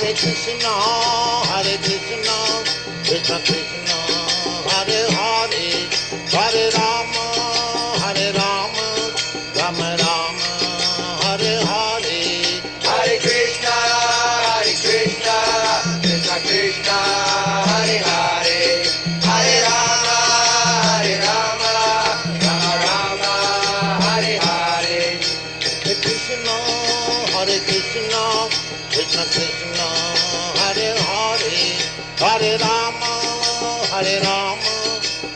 Hare Krishna, Krishna Krishna, Hare Hare, Hare Rama, Rama Rama, Hare Hare. Hare Krishna, Krishna Krishna, Hare Hare, Hare Rama, Rama Rama, Hare Hare. Hare Krishna, Krishna Krishna, Hare Hare, Hare Rama,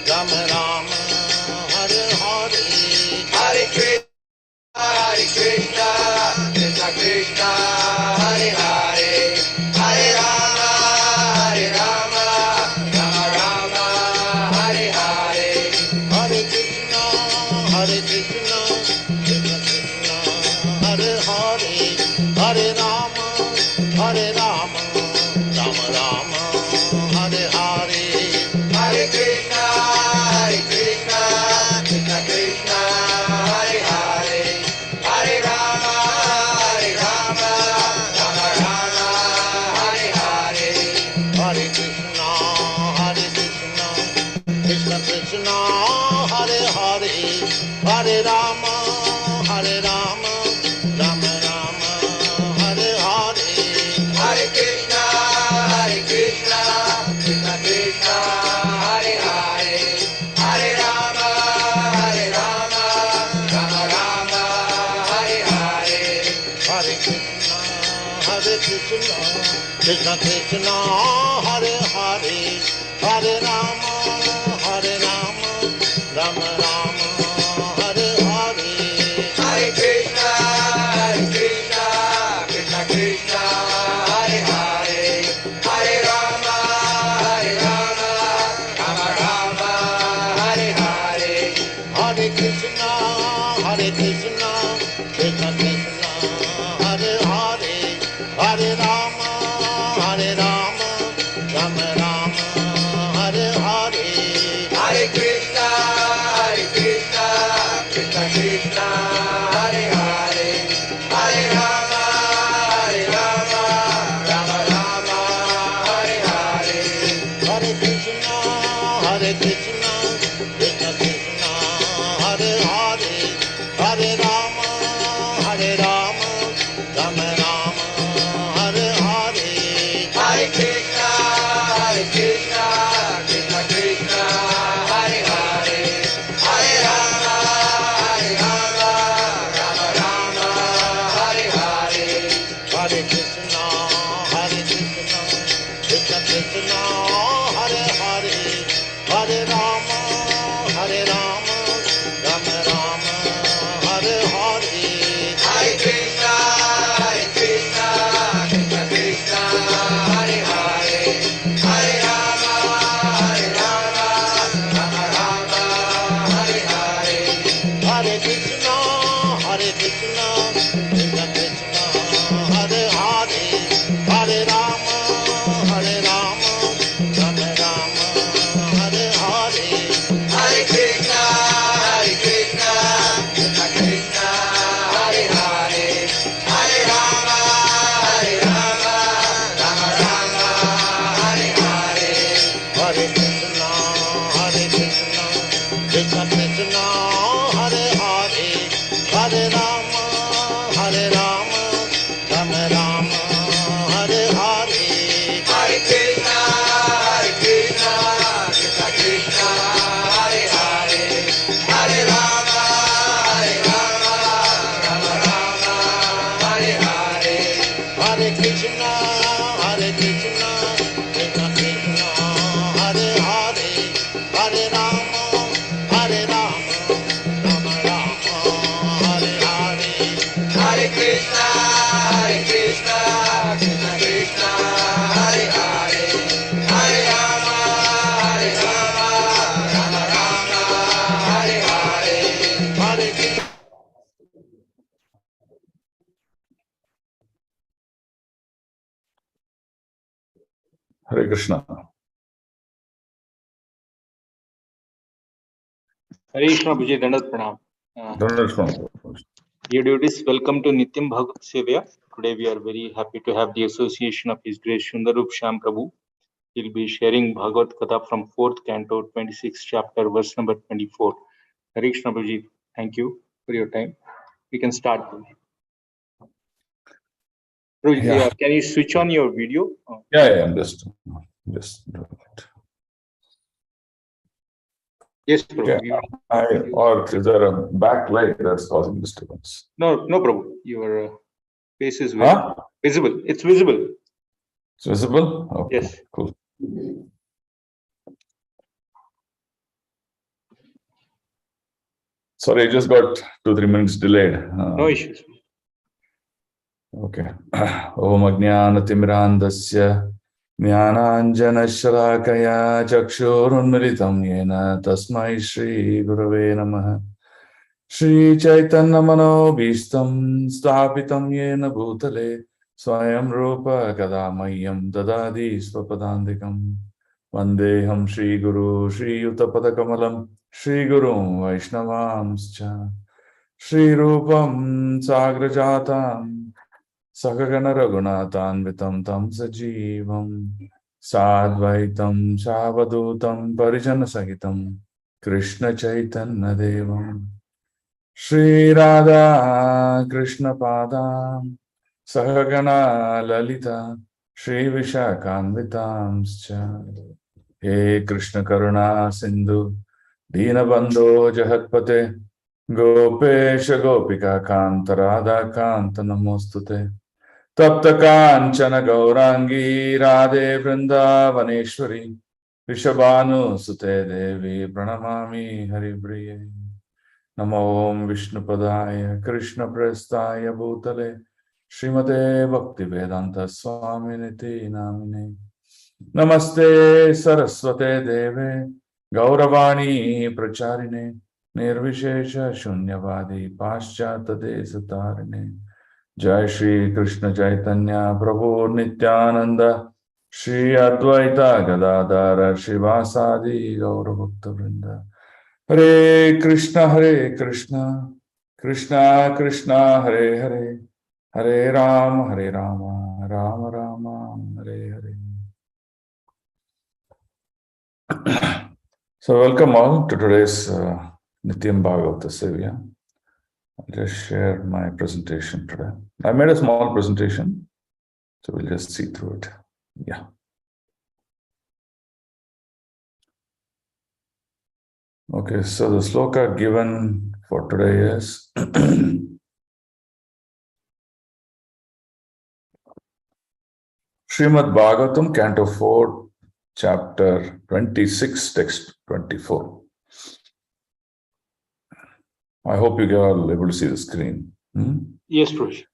Rama Rama, Hare Hare. Hare Krishna, Krishna Krishna, Hare Hare, Hare Rama, Rama Rama, Hare Hare. Hare Krishna, Krishna Krishna, Hare Hare, Hare Rama, Rama Rama, Hare Hare. Hare Krishna, Krishna Krishna, Hare Hare, Hare Rama, Rama Rama, Hare Hare. Hare Krishna, Krishna Krishna, Hare Hare, Hare Rama, Rama Rama, Hare Hare. Hare Krishna, Krishna Krishna, Hare Hare, Hare Rama, Rama Rama, Hare Hare. Hare Krishna, Krishna Krishna, Hare Hare, Hare Rama, Rama Rama, Hare Hare. Hare Krishna, Krishna Krishna, Hare Hare, Hare Rama, Rama Rama, Hare Hare. Hare Krishna, Krishna Krishna, Hare Hare, Hare Rama, Rama Rama, Hare Hare. Hare Krishna, Krishna Krishna, Hare Hare, Hare Rama, Rama Rama, Hare Hare. Hare Krishna, Krishna Krishna, Hare Hare, Hare Rama, Rama Rama, Hare Hare. Hare Krishna, Krishna Krishna, Hare Hare, Hare Rama, Rama Rama, Hare Hare. Hare Krishna, Krishna Krishna, Hare Hare, Hare Rama, Rama Rama, Hare Hare. Hare Krishna, Krishna Krishna, Hare Hare, Hare Rama, Rama Rama, Hare Hare. Hare Krishna, Krishna Krishna, Hare Hare, Hare Rama, Rama Rama, Hare Hare. Hare Krishna, Krishna Krishna, Hare Hare, Hare Rama, Rama Rama, Hare Hare. Hare Krishna, Krishna Krishna, Hare Hare, Hare Rama, Rama Rama, Hare Hare. Hare Krishna, Krishna Krishna, Hare Hare, Hare Rama, Rama Rama, Hare Hare. Hare Krishna, Krishna Krishna, Hare Hare, Hare Rama, Rama Rama, Hare Hare. Hare Krishna, Krishna Krishna, Hare Hare, Hare Rama, Rama Rama, Hare Hare. Hare Krishna. Hare Krishna. Hare Krishna, Vijay Dandat Pranam. Dandat Pranam. Dear devotees, welcome to Nityam Bhagavad Sevaya. Today we are very happy to have the association of His Grace Sundar Shyam Prabhu. He'll be sharing Bhagavad Gita from 4th canto, 26th chapter, verse number 24. Hare Krishna Prabhuji, thank you for your time. We can start. Prabhuji, Yeah. can you switch on your video? Yeah, I'm just doing it. Yes, Prabhu. Or is there a backlight that's causing disturbance? No, Prabhu. Your face is visible. It's visible. It's visible? Okay, yes. Cool. Sorry, I just got 2-3 minutes delayed. No issues. Okay. Om Ajnanatimrandasya Jnananjanashalakaya Chakshurunmilitam Yena Tasmai Shri Gurave Namaha Shri Chaitanya Manobhishtam Sthapitam Yena Bhutale Swayam Rupa Kadamayam Dadadi Swapadandikam Vandeham Shri Guru Shri Yuttapadakamalam Shri Gurum Vaishnavamscha Shri Rupam Sagrajatam Sakagana Raghunathanvitam Tam Sajivam Sadvaitam Savadutam Parijana Sahitam Krishna Chaitanya Devam Shri Radha Krishna Padam Sahagana Lalita Shri Vishakhanvitamscha He Krishna Karuna Sindhu Dinabandho Jahatpate Gopesha Gopika Kanta Radha Kanta Namostute Tapta Kanchana Gaurangi Radhe Vrindavaneshwari Vishabhanu Sute Devi Pranamami Haripriye Namo Om Vishnupadaya Krishna Prestaya Bhutale Srimate Bhaktivedanta Swaminiti Namine Namaste Saraswate Deve Gauravani Pracharine Nirvishesha Shunyavadi Paschata Desatarine Jai Shri Krishna Chaitanya Prabhu Nityananda Shri Advaita Gadadara Shivasadi Gauravakta Vrinda Hare Krishna Krishna Krishna Hare Hare Hare Rama Rama Rama Hare Hare. So welcome all to today's Nityam Bhagavata Sevaya. I'll just share my presentation today. I made a small presentation, so we'll just see through it. Yeah. Okay, so the sloka given for today is Srimad Bhagavatam, Canto 4, Chapter 26, Text 24. I hope you are able to see the screen. Yes, Prabhu.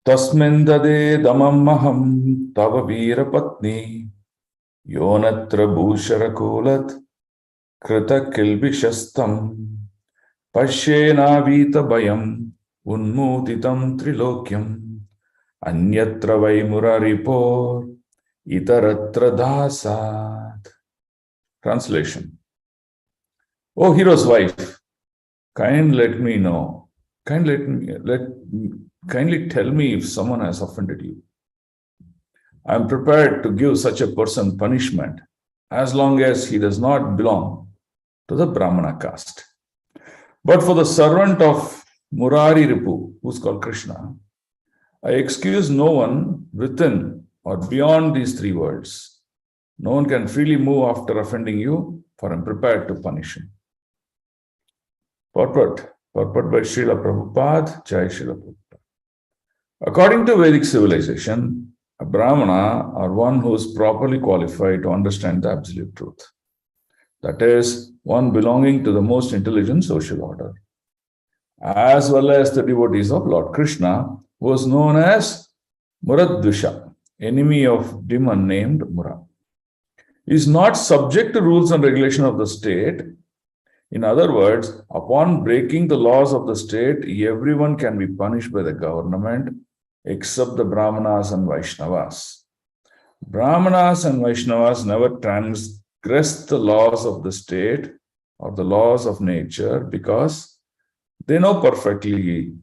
Tasmindade damam maham tava veera patni yonatra bhushara kulat krita kilbishastam pashyena vita bayam unmutitam trilokyam anyatra vai muraripor itaratra dasat. Translation. O hero's wife, kindly tell me if someone has offended you. I am prepared to give such a person punishment as long as he does not belong to the Brahmana caste. But for the servant of Murari Ripu, who's called Krishna, I excuse no one within or beyond these 3 words. No one can freely move after offending you, for I am prepared to punish him. Purport by Srila Prabhupada, Jai Srila Prabhupada. According to Vedic civilization, a Brahmana or one who is properly qualified to understand the absolute truth. That is, one belonging to the most intelligent social order, as well as the devotees of Lord Krishna, who was known as Muradvisha, enemy of demon named Mura. He is not subject to rules and regulation of the state. In other words, upon breaking the laws of the state, everyone can be punished by the government except the Brahmanas and Vaishnavas. Brahmanas and Vaishnavas never transgress the laws of the state or the laws of nature because they know perfectly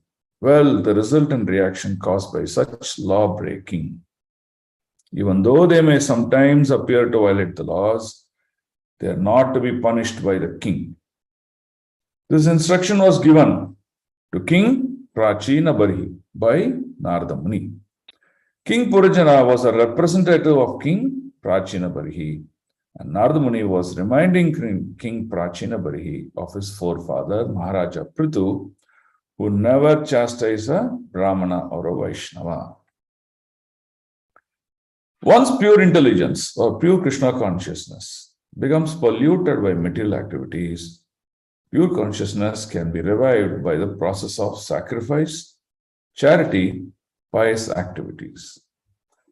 Well, the resultant reaction caused by such law breaking, even though they may sometimes appear to violate the laws, they are not to be punished by the king. This instruction was given to King Prachina Barhi by Narada Muni. King Purajana was a representative of King Prachina Barhi, and Narada Muni was reminding King Prachina Barhi of his forefather Maharaja Prithu, who never chastised a Brahmana or a Vaishnava. Once pure intelligence or pure Krishna consciousness becomes polluted by material activities, pure consciousness can be revived by the process of sacrifice, charity, pious activities.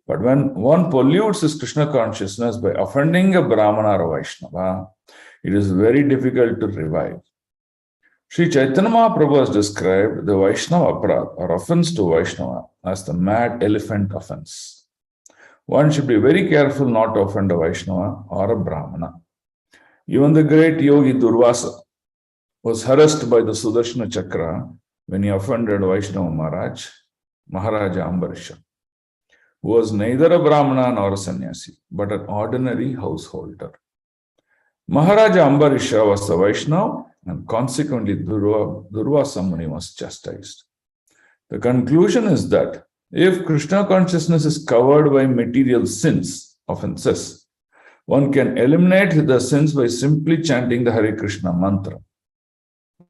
But when one pollutes his Krishna consciousness by offending a Brahmana or Vaishnava, it is very difficult to revive. Sri Chaitanya Mahaprabhu has described the Vaishnava aparadha or offense to Vaishnava as the mad elephant offense. One should be very careful not to offend a Vaishnava or a Brahmana. Even the great yogi Durvasa was harassed by the Sudarshana Chakra when he offended Vaishnava Maharaja Ambarisha, who was neither a Brahmana nor a sannyasi, but an ordinary householder. Maharaja Ambarisha was a Vaishnava, and consequently Durvasa Muni was chastised. The conclusion is that if Krishna consciousness is covered by material sins, offenses, one can eliminate the sins by simply chanting the Hare Krishna mantra.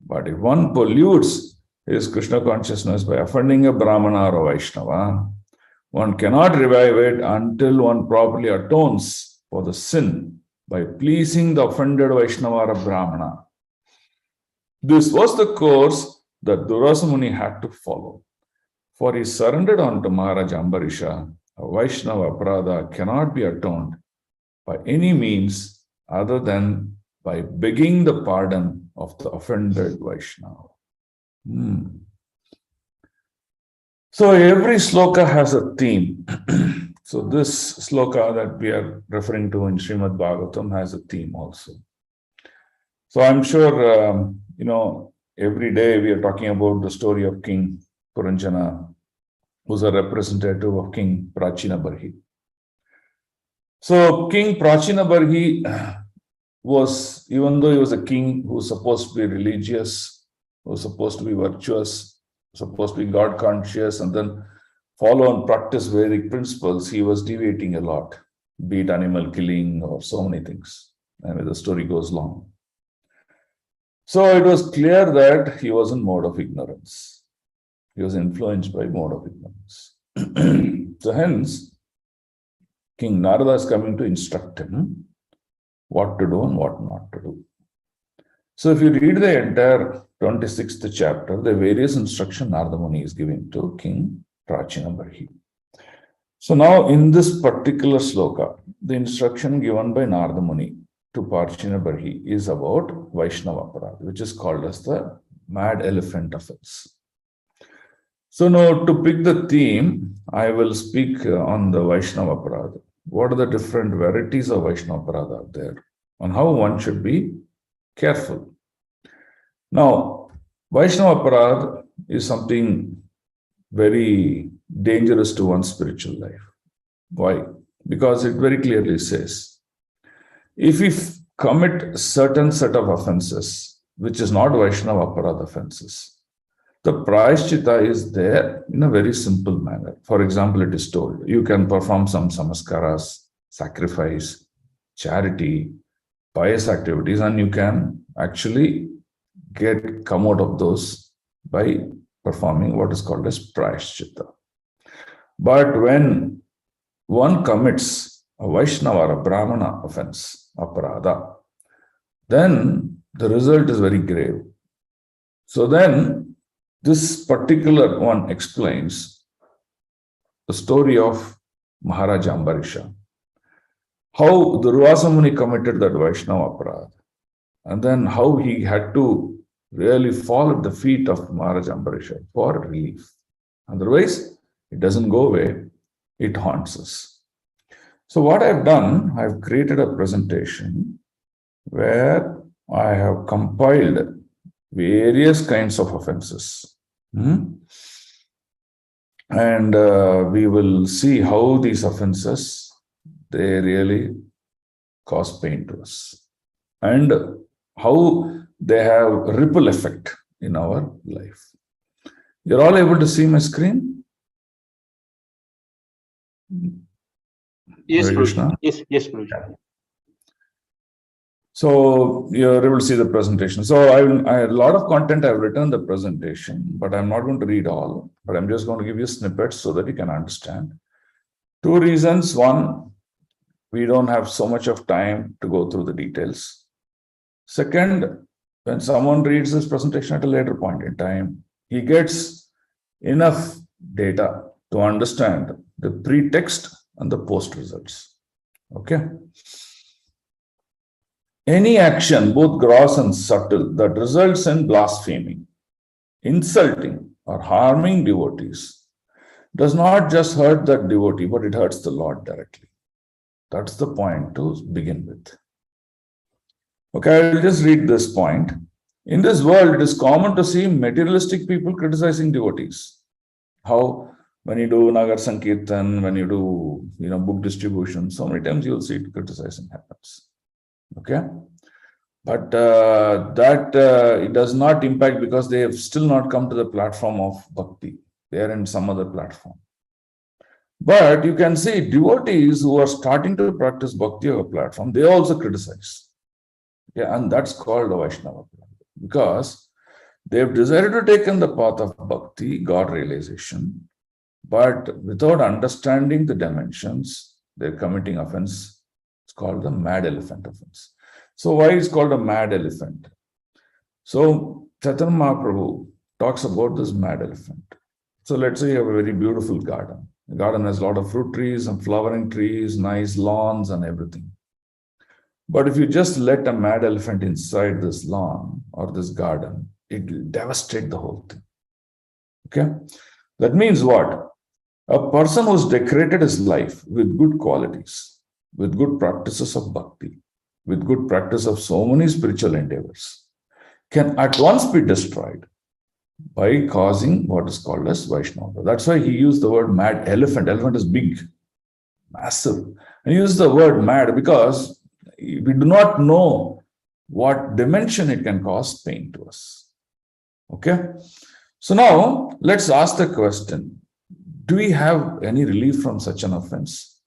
But if one pollutes his Krishna consciousness by offending a Brahmana or a Vaishnava, one cannot revive it until one properly atones for the sin by pleasing the offended Vaishnava or a Brahmana. This was the course that Durvasa Muni had to follow. For he surrendered on to Maharaja Ambarisha. A Vaishnava aparadha cannot be atoned by any means other than by begging the pardon of the offended Vaishnava. So every sloka has a theme. So this sloka that we are referring to in Srimad Bhagavatam has a theme also. So I'm sure, every day we are talking about the story of King Puranjana, who's a representative of King Prachina Barhi. So King Prachina Barhi was, even though he was a king who was supposed to be religious, who was supposed to be virtuous, supposed to be God conscious, and then follow and practice Vedic principles, he was deviating a lot, be it animal killing or so many things. I mean, the story goes long. So it was clear that he was in mode of ignorance. He was influenced by mode of ignorance. So hence, King Narada is coming to instruct him what to do and what not to do. So if you read the entire 26th chapter, the various instructions Narada Muni is giving to King Prachina Barhi. So now in this particular sloka, the instruction given by Narada Muni to Prachina Barhi is about Vaishnava aparadha, which is called as the mad elephant offense. So now to pick the theme, I will speak on the Vaishnava aparadha. What are the different varieties of Vaishnava aparadha out there and how one should be careful. Now, Vaishnava aparadha is something very dangerous to one's spiritual life. Why? Because it very clearly says, if we commit a certain set of offenses, which is not Vaishnava aparadha offenses, the prayashchitta is there in a very simple manner. For example, it is told, you can perform some samaskaras, sacrifice, charity, pious activities, and you can actually come out of those by performing what is called as prayashchitta. But when one commits a Vaishnava or a Brahmana offense, aparadha, then the result is very grave. So then this particular one explains the story of Maharaja Ambarisha, how Durvasa Muni committed that Vaishnava aparadha, and then how he had to really fall at the feet of Maharaja Ambarisha for relief. Otherwise, it doesn't go away, it haunts us. So what I've done, I've created a presentation where I have compiled various kinds of offenses. And we will see how these offenses, they really cause pain to us, and how they have ripple effect in our life. You're all able to see my screen? Yes, Hare Prabhuji. Krishna. Yes, Prabhuji. So you're able to see the presentation. So I a lot of content I've written in the presentation, but I'm not going to read all, but I'm just going to give you snippets so that you can understand. Two reasons. One, we don't have so much of time to go through the details. Second, when someone reads this presentation at a later point in time, he gets enough data to understand the pre-text and the post results. Okay. Any action, both gross and subtle, that results in blaspheming, insulting, or harming devotees does not just hurt that devotee, but it hurts the Lord directly. That's the point to begin with. Okay, I'll just read this point. In this world, it is common to see materialistic people criticizing devotees. How, when you do Nagar Sankirtan, when you do book distribution, so many times you'll see it criticizing happens. Okay, but it does not impact, because they have still not come to the platform of bhakti. They are in some other platform. But you can see devotees who are starting to practice bhakti on a platform, they also criticize. Yeah, and that's called the Vaishnava, because they've decided to take in the path of bhakti, God realization, but without understanding the dimensions, they're committing offense. It's called the mad elephant offense. So why is called a mad elephant? So Chaitanya Mahaprabhu talks about this mad elephant. So let's say you have a very beautiful garden. The garden has a lot of fruit trees and flowering trees, nice lawns and everything. But if you just let a mad elephant inside this lawn or this garden, it will devastate the whole thing. Okay? That means what? A person who's decorated his life with good qualities, with good practices of bhakti, with good practice of so many spiritual endeavors, can at once be destroyed by causing what is called as Vaishnava. That's why he used the word mad elephant. Elephant is big, massive. And he used the word mad because we do not know what dimension it can cause pain to us. Okay? So now let's ask the question, do we have any relief from such an offense?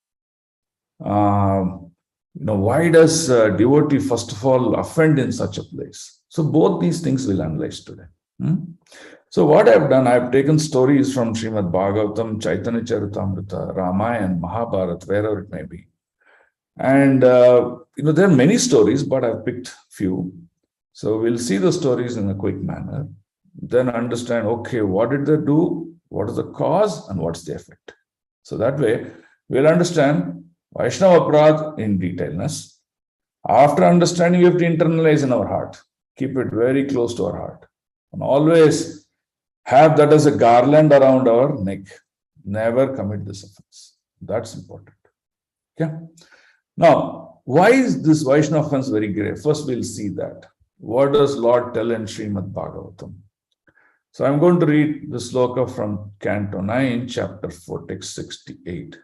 Why does a devotee first of all offend in such a place? So both these things we'll analyze today. So what I've done, I've taken stories from Srimad Bhagavatam, Chaitanya Charitamrita, Ramayana, Mahabharata, wherever it may be. And there are many stories, but I've picked few. So we'll see the stories in a quick manner, then understand, okay, what did they do? What is the cause and what's the effect? So that way we'll understand Vaishnava Aparadh in detailness. After understanding, we have to internalize in our heart. Keep it very close to our heart. And always have that as a garland around our neck. Never commit this offense. That's important. Okay. Now, why is this Vaishnava offense very grave? First, we'll see that. What does Lord tell in Srimad Bhagavatam? So I'm going to read the sloka from Canto 9, Chapter 4, text 68.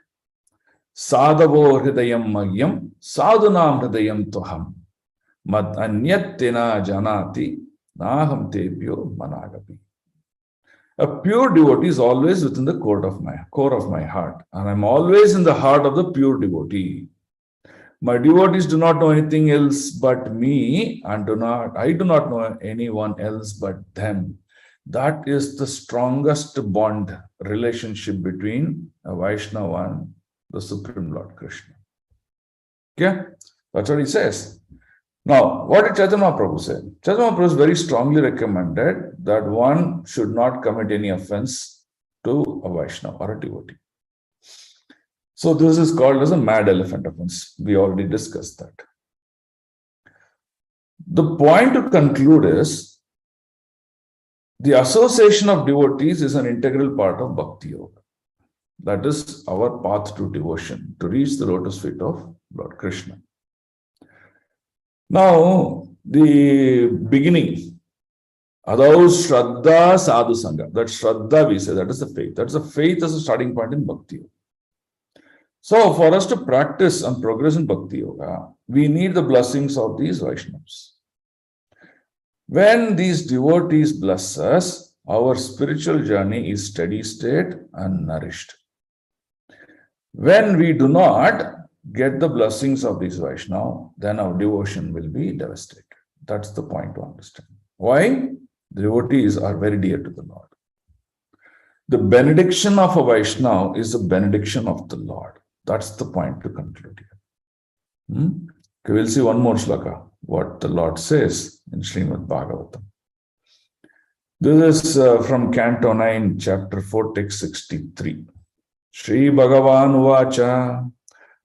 Sadhavo hridayam magyam, sadhunam hridayam toham, mad anyattena janati, naham tebhyo managapi. A pure devotee is always within the core of my heart, and I'm always in the heart of the pure devotee. My devotees do not know anything else but me, and I do not know anyone else but them. That is the strongest bond relationship between a Vaishnava and the Supreme Lord Krishna. Okay? That's what he says. Now, what did Chaitanya Mahaprabhu say? Chaitanya Mahaprabhu very strongly recommended that one should not commit any offense to a Vaishnava or a devotee. So this is called as a mad elephant offense. We already discussed that. The point to conclude is the association of devotees is an integral part of Bhakti Yoga. That is our path to devotion, to reach the lotus feet of Lord Krishna. Now, the beginning Adau Shraddha Sadhu Sangha. That Shraddha we say, that is the faith. That's the faith as a starting point in Bhakti. So for us to practice and progress in Bhakti Yoga, we need the blessings of these Vaishnavas. When these devotees bless us, our spiritual journey is steady state and nourished. When we do not get the blessings of these Vaishnava, then our devotion will be devastated. That's the point to understand. Why? The devotees are very dear to the Lord. The benediction of a Vaishnava is the benediction of the Lord. That's the point to conclude here. Okay, we'll see one more sloka, what the Lord says in Srimad Bhagavatam. This is from Canto 9, Chapter 4, Text 63. Shri Bhagavan Uvacha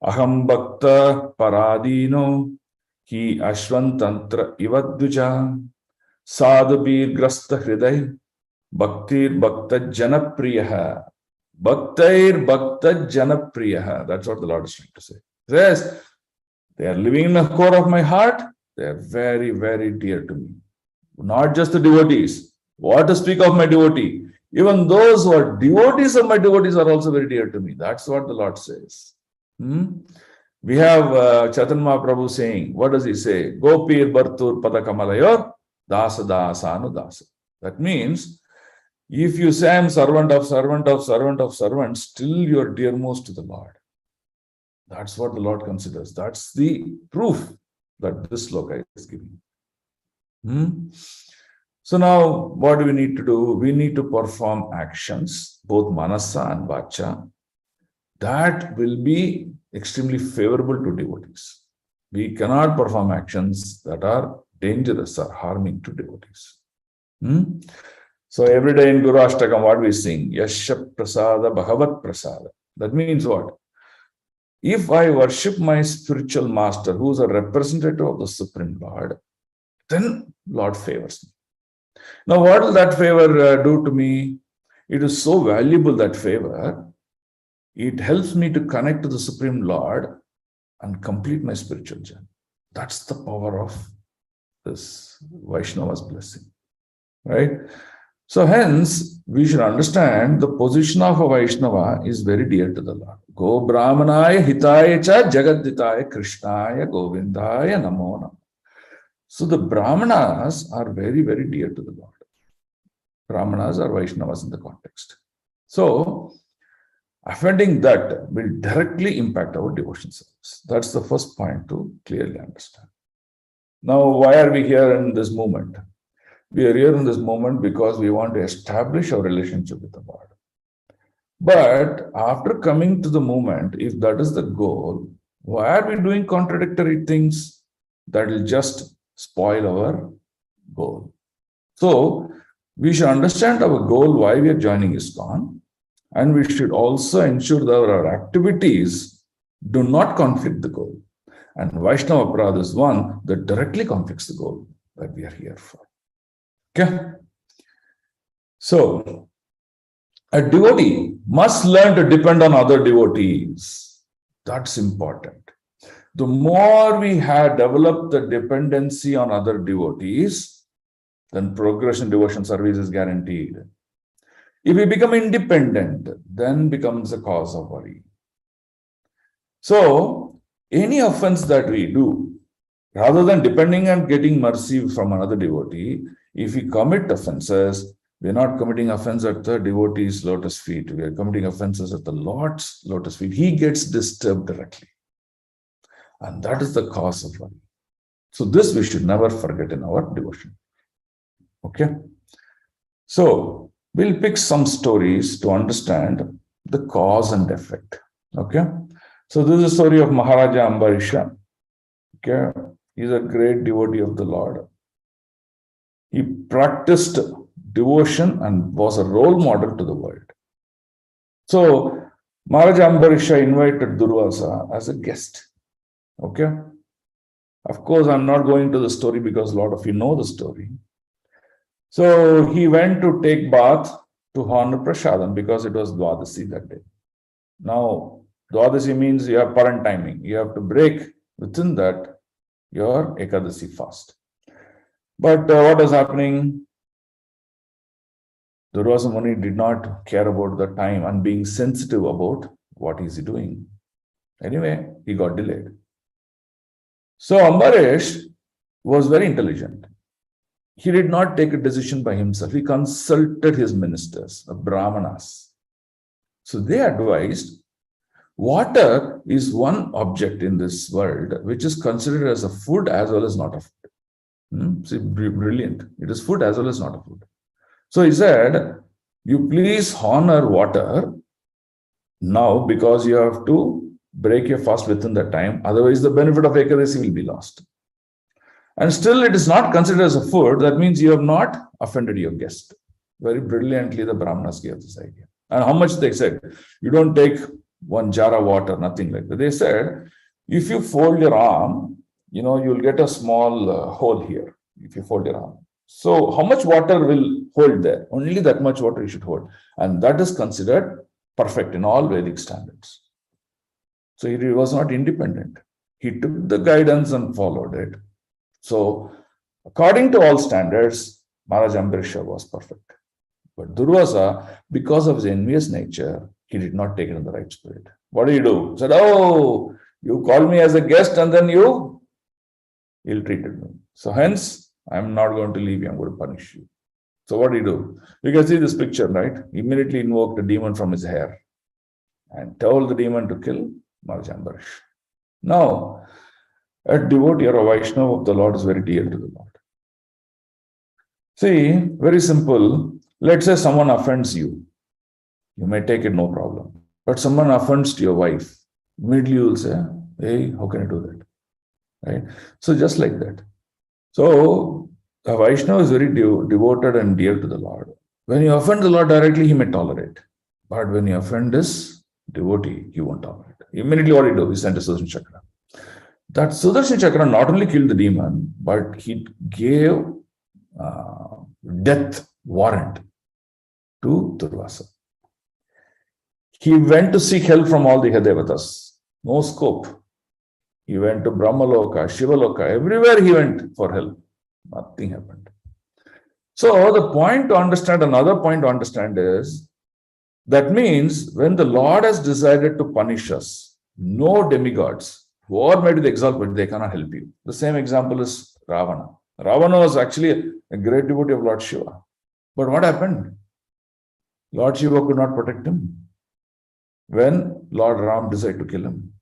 Aham Bhakta Paradino Ki Ashvantantra Ivadvuja Sadhabir Grasta Hriday Bhaktir Bhakta Janapriyaha Bhaktair Bhakta Janapriyaha. That's what the Lord is trying to say. He says, they are living in the core of my heart. They are very, very dear to me. Not just the devotees. What to speak of my devotee? Even those who are devotees of my devotees are also very dear to me. That's what the Lord says. We have Chaitanya Mahaprabhu saying, what does he say? Gopir Bartur Padakamalayor Dasa Dasanu Dasa. That means, if you say I'm servant of servant, still you are dearmost to the Lord. That's what the Lord considers. That's the proof that this sloka is giving. So now, what do we need to do? We need to perform actions, both manasa and vacha, that will be extremely favorable to devotees. We cannot perform actions that are dangerous or harming to devotees. So every day in Guru Ashtakam, what we sing? Yasya Prasada Bhagavat Prasada. That means what? If I worship my spiritual master, who is a representative of the Supreme Lord, then Lord favors me. Now, what will that favor do to me? It is so valuable, that favor. It helps me to connect to the Supreme Lord and complete my spiritual journey. That's the power of this Vaishnava's blessing, right? So hence, we should understand the position of a Vaishnava is very dear to the Lord. Go Brahmanaya Hitaya Cha Jagaditaya Krishnaya Govindaya Namo Namo. So the Brahmanas are very, very dear to the Lord. Brahmanas are Vaishnavas in the context. So, offending that will directly impact our devotion service. That's the first point to clearly understand. Now, why are we here in this moment? We are here in this moment because we want to establish our relationship with the Lord. But after coming to the moment, if that is the goal, why are we doing contradictory things? That will just spoil our goal. So, we should understand our goal, why we are joining ISKCON, and we should also ensure that our activities do not conflict the goal. And Vaishnava Aparadha is one that directly conflicts the goal that we are here for. Okay? So, a devotee must learn to depend on other devotees. That's important. The more we have developed the dependency on other devotees, then progress in devotion service is guaranteed. If we become independent, then becomes a cause of worry. So, any offense that we do, rather than depending on getting mercy from another devotee, if we commit offenses, we are not committing offense at the devotee's lotus feet. We are committing offenses at the Lord's lotus feet. He gets disturbed directly. And that is the cause of worry. So this we should never forget in our devotion. Okay? So, we'll pick some stories to understand the cause and effect. Okay? So, this is a story of Maharaja Ambarisha. Okay? He's a great devotee of the Lord. He practiced devotion and was a role model to the world. So, Maharaja Ambarisha invited Durvasa as a guest. Okay? Of course, I'm not going to the story because a lot of you know the story. So, he went to take bath to honor Prasadam because it was Dwadasi that day. Now, Dwadasi means you have parent timing. You have to break within that your Ekadasi fast. But what was happening? Durvasa Muni did not care about the time and being sensitive about what is he doing. Anyway, he got delayed. So Ambarish was very intelligent. He did not take a decision by himself. He consulted his ministers, the Brahmanas. So they advised, water is one object in this world which is considered as a food as well as not a food. See, brilliant. It is food as well as not a food. So he said, you please honor water now because you have to break your fast within that time. Otherwise, the benefit of Ekadasi will be lost. And still it is not considered as a food. That means you have not offended your guest. Very brilliantly, the Brahmanas gave this idea. And how much they said? You don't take one jar of water, nothing like that. They said, if you fold your arm, you'll get a small hole here, if you fold your arm. So how much water will hold there? Only that much water you should hold. And that is considered perfect in all Vedic standards. So he was not independent. He took the guidance and followed it. So according to all standards, Maharaj Ambarisha was perfect. But Durvasa, because of his envious nature, he did not take it in the right spirit. What did he do? He said, oh, you called me as a guest and then you ill-treated me. So hence, I'm not going to leave you. I'm going to punish you. So what did he do? You can see this picture, right? He immediately invoked a demon from his hair and told the demon to kill Maharaj Ambarish. Now, a devotee or a Vaishnava of the Lord is very dear to the Lord. See, very simple. Let's say someone offends you. You may take it, no problem. But someone offends to your wife. Immediately you will say, hey, how can I do that? Right? So just like that. So a Vaishnava is very devoted and dear to the Lord. When you offend the Lord directly, he may tolerate. But when you offend his devotee, he won't tolerate. Immediately what he do? He sent a Sudarshan Chakra. That Sudarshan Chakra not only killed the demon, but he gave death warrant to Durvasa. He went to seek help from all the Devatas. No scope. He went to Brahmaloka, Shivaloka, everywhere he went for help. Nothing happened. So the point to understand, another point to understand is, that means when the Lord has decided to punish us, no demigods, whoever may be the exalted, they cannot help you. The same example is Ravana. Ravana was actually a great devotee of Lord Shiva. But what happened? Lord Shiva could not protect him when Lord Ram decided to kill him.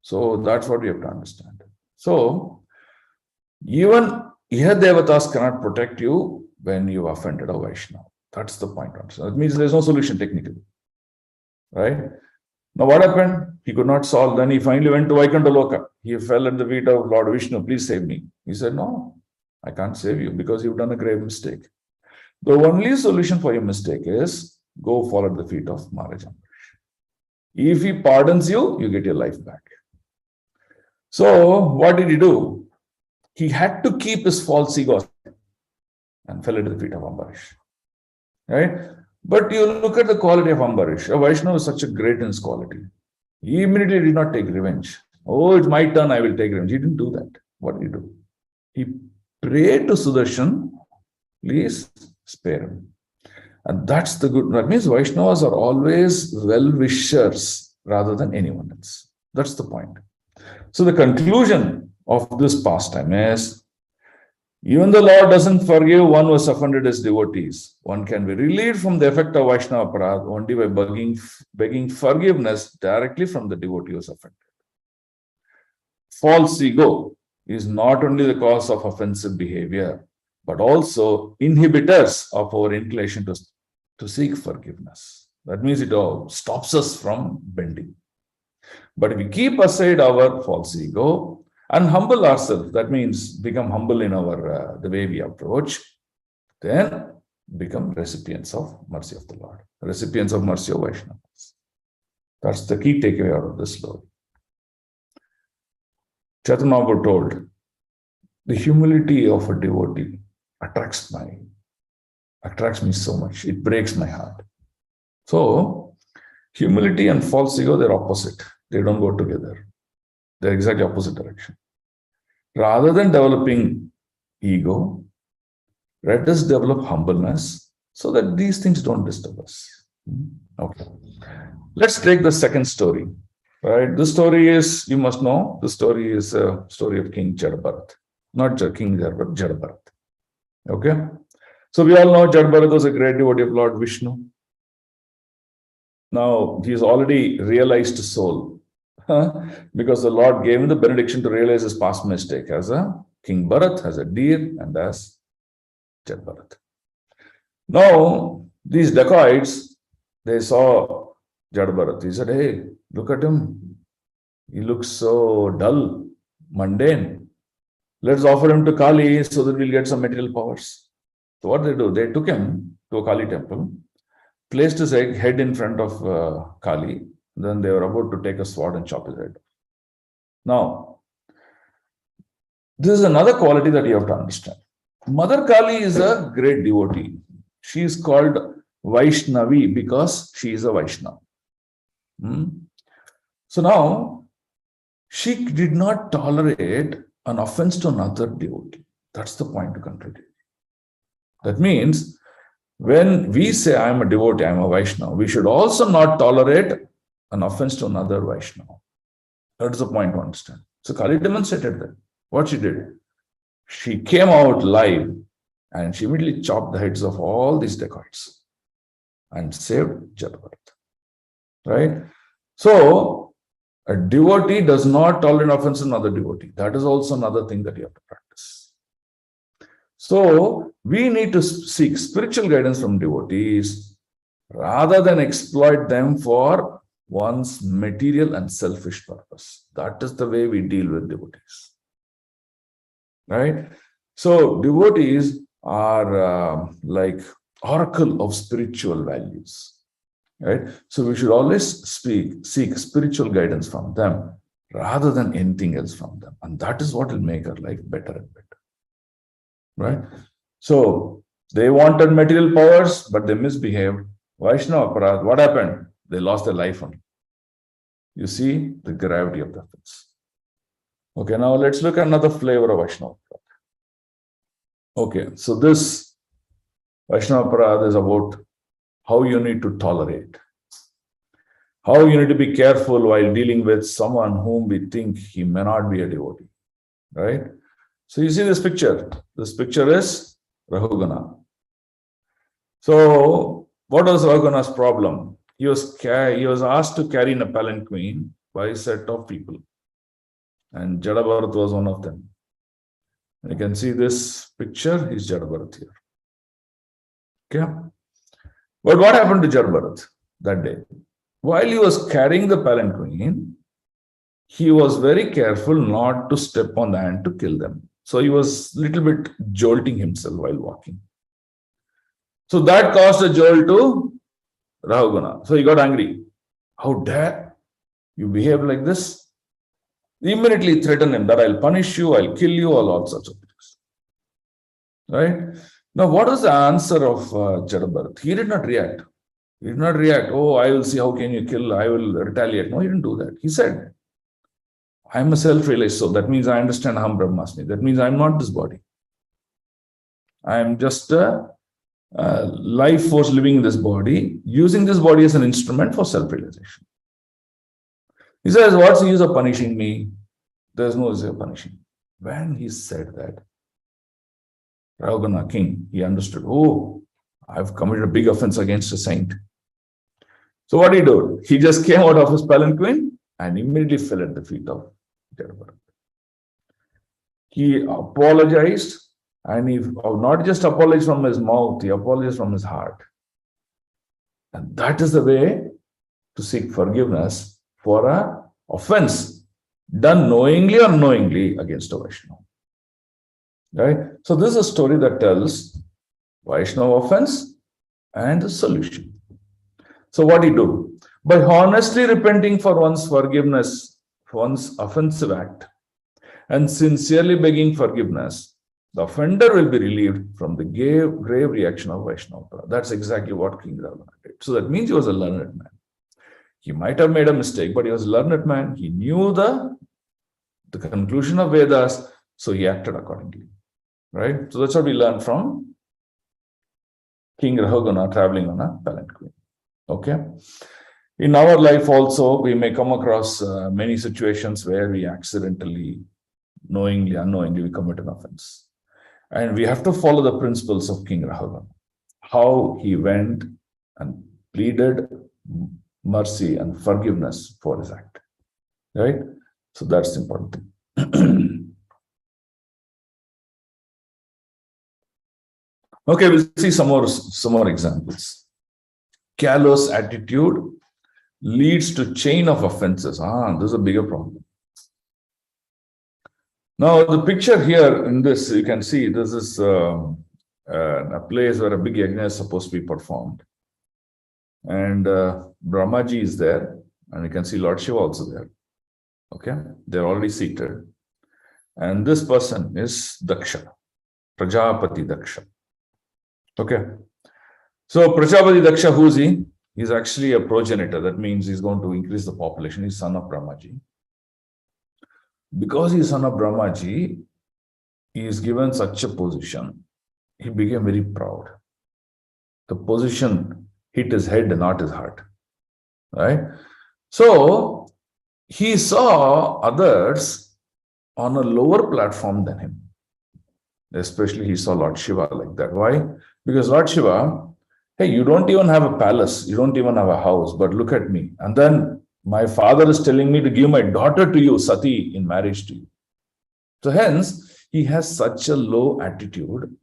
So that's what we have to understand. So even Devatas cannot protect you when you offended a Vaishnava. That's the point. That means there's no solution technically. Right? Now what happened? He could not solve. Then he finally went to Vaikuntha Loka. He fell at the feet of Lord Vishnu. Please save me. He said, no, I can't save you because you've done a grave mistake. The only solution for your mistake is go fall at the feet of Maharaj Ambarish. If he pardons you, you get your life back. So what did he do? He had to keep his false ego and fell at the feet of Ambarish. Right? But you look at the quality of Ambarish. A Vaishnava is such a great in his quality. He immediately did not take revenge. Oh, it's my turn, I will take revenge. He didn't do that. What did he do? He prayed to Sudarshan, please spare him. And that's the good. That means Vaishnavas are always well-wishers rather than anyone else. That's the point. So the conclusion of this pastime is, even the Lord doesn't forgive one who has offended his devotees. One can be relieved from the effect of Vaishnava Aparadha only by begging forgiveness directly from the devotee who is offended. False ego is not only the cause of offensive behavior, but also inhibitors of our inclination to seek forgiveness. That means it all stops us from bending. But if we keep aside our false ego and humble ourselves, that means become humble in our the way we approach, then become recipients of mercy of the Lord, recipients of mercy of Vaishnavas. That's the key takeaway out of this story. Chaitanya Mahaprabhu told, the humility of a devotee attracts me so much. It breaks my heart. So, humility and false ego, they're opposite. They don't go together. They're exactly opposite direction. Rather than developing ego, let us develop humbleness so that these things don't disturb us. Okay. Let's take the second story. Right? This story is, you must know, the story is a story of King Jadabharat. Not King Jadabharat, Jadabharat. Okay? So we all know Jadabharat was a great devotee of Lord Vishnu. Now, he's already realized soul. Because the Lord gave him the benediction to realize his past mistake as a King Bharat, as a deer, and as Jadabharat. Now, these dacoits, they saw Jadabharat. He said, hey, look at him. He looks so dull, mundane. Let's offer him to Kali so that we'll get some material powers. So what they do? They took him to a Kali temple, placed his head in front of Kali. Then they were about to take a sword and chop his head. Now, this is another quality that you have to understand. Mother Kali is a great devotee. She is called Vaishnavi because she is a Vaishnava. So now, she did not tolerate an offense to another devotee. That's the point to consider. That means, when we say I am a devotee, I am a Vaishnava, we should also not tolerate an offense to another Vaishnava. That is the point to understand. So Kali demonstrated that. What she did? She came out live and she immediately chopped the heads of all these dacoits and saved Jadabharat. Right? So, a devotee does not tolerate offense to another devotee. That is also another thing that you have to practice. So, we need to seek spiritual guidance from devotees rather than exploit them for one's material and selfish purpose. That is the way we deal with devotees. Right? So, devotees are like oracle of spiritual values. Right? So, we should always seek spiritual guidance from them rather than anything else from them. And that is what will make our life better and better. Right? So, they wanted material powers, but they misbehaved. Vaishnava Aparadh, what happened? They lost their life only. You see the gravity of the offense. Okay, now let's look at another flavor of Vaishnava Aparadh. Okay, so this Vaishnava Aparadh is about how you need to tolerate. How you need to be careful while dealing with someone whom we think he may not be a devotee. Right? So you see this picture. This picture is Rahugana. So what was Rahugana's problem? He was asked to carry a palanquin by a set of people. And Jadabharat was one of them. You can see this picture is Jadabharat here. Okay. But what happened to Jadabharat that day? While he was carrying the palanquin, he was very careful not to step on the ant to kill them. So he was a little bit jolting himself while walking. So that caused a jolt to Rahugana. So he got angry. How dare you behave like this? He immediately threatened him that I'll punish you, I'll kill you, all sorts of things. Right? Now, what was the answer of Jadabharat? He did not react. He did not react. Oh, I will see how can you kill, I will retaliate. No, he didn't do that. He said, I'm a self-realized soul. That means I understand Aham Brahmasmi. That means I'm not this body. I am just a life force living in this body, using this body as an instrument for self-realization. He says, what's the use of punishing me? There's no use of punishing. When he said that, Rahugana, king, he understood, oh, I've committed a big offense against a saint. So what did he do? He just came out of his palanquin and immediately fell at the feet of Jadabharat. He apologized, and he not just apologized from his mouth, he apologized from his heart. And that is the way to seek forgiveness for an offense done knowingly or unknowingly against a Vaishnava. Right? So this is a story that tells Vaishnava offense and the solution. So what do you do? By honestly repenting for one's forgiveness, for one's offensive act, and sincerely begging forgiveness, the offender will be relieved from the grave reaction of Vaishnava. That's exactly what King Ravana did. So that means he was a learned man. He might have made a mistake, but he was a learned man. He knew the conclusion of Vedas, so he acted accordingly. Right? So that's what we learn from King Rahugana traveling on a palanquin. Okay. In our life also, we may come across many situations where we accidentally, knowingly, unknowingly, we commit an offense. And we have to follow the principles of King Rahugana, how he went and pleaded mercy and forgiveness for his act. Right? So that's the important thing. Okay, we'll see some more examples. Callous attitude leads to chain of offenses. This is a bigger problem. Now, the picture here in this, you can see this is a place where a big yajna is supposed to be performed. And Brahmaji is there, and you can see Lord Shiva also there. Okay, they're already seated. And this person is Daksha, Prajapati Daksha. Okay, so Prajapati Daksha, who is he? He's actually a progenitor. That means he's going to increase the population. He's son of Brahmaji. Because he's son of Brahmaji, he is given such a position. He became very proud. The position hit his head and not his heart. Right? So he saw others on a lower platform than him. Especially he saw Lord Shiva like that. Why? Because Lord Shiva, hey, you don't even have a palace, you don't even have a house, but look at me. And then my father is telling me to give my daughter to you, Sati, in marriage to you. So hence, he has such a low attitude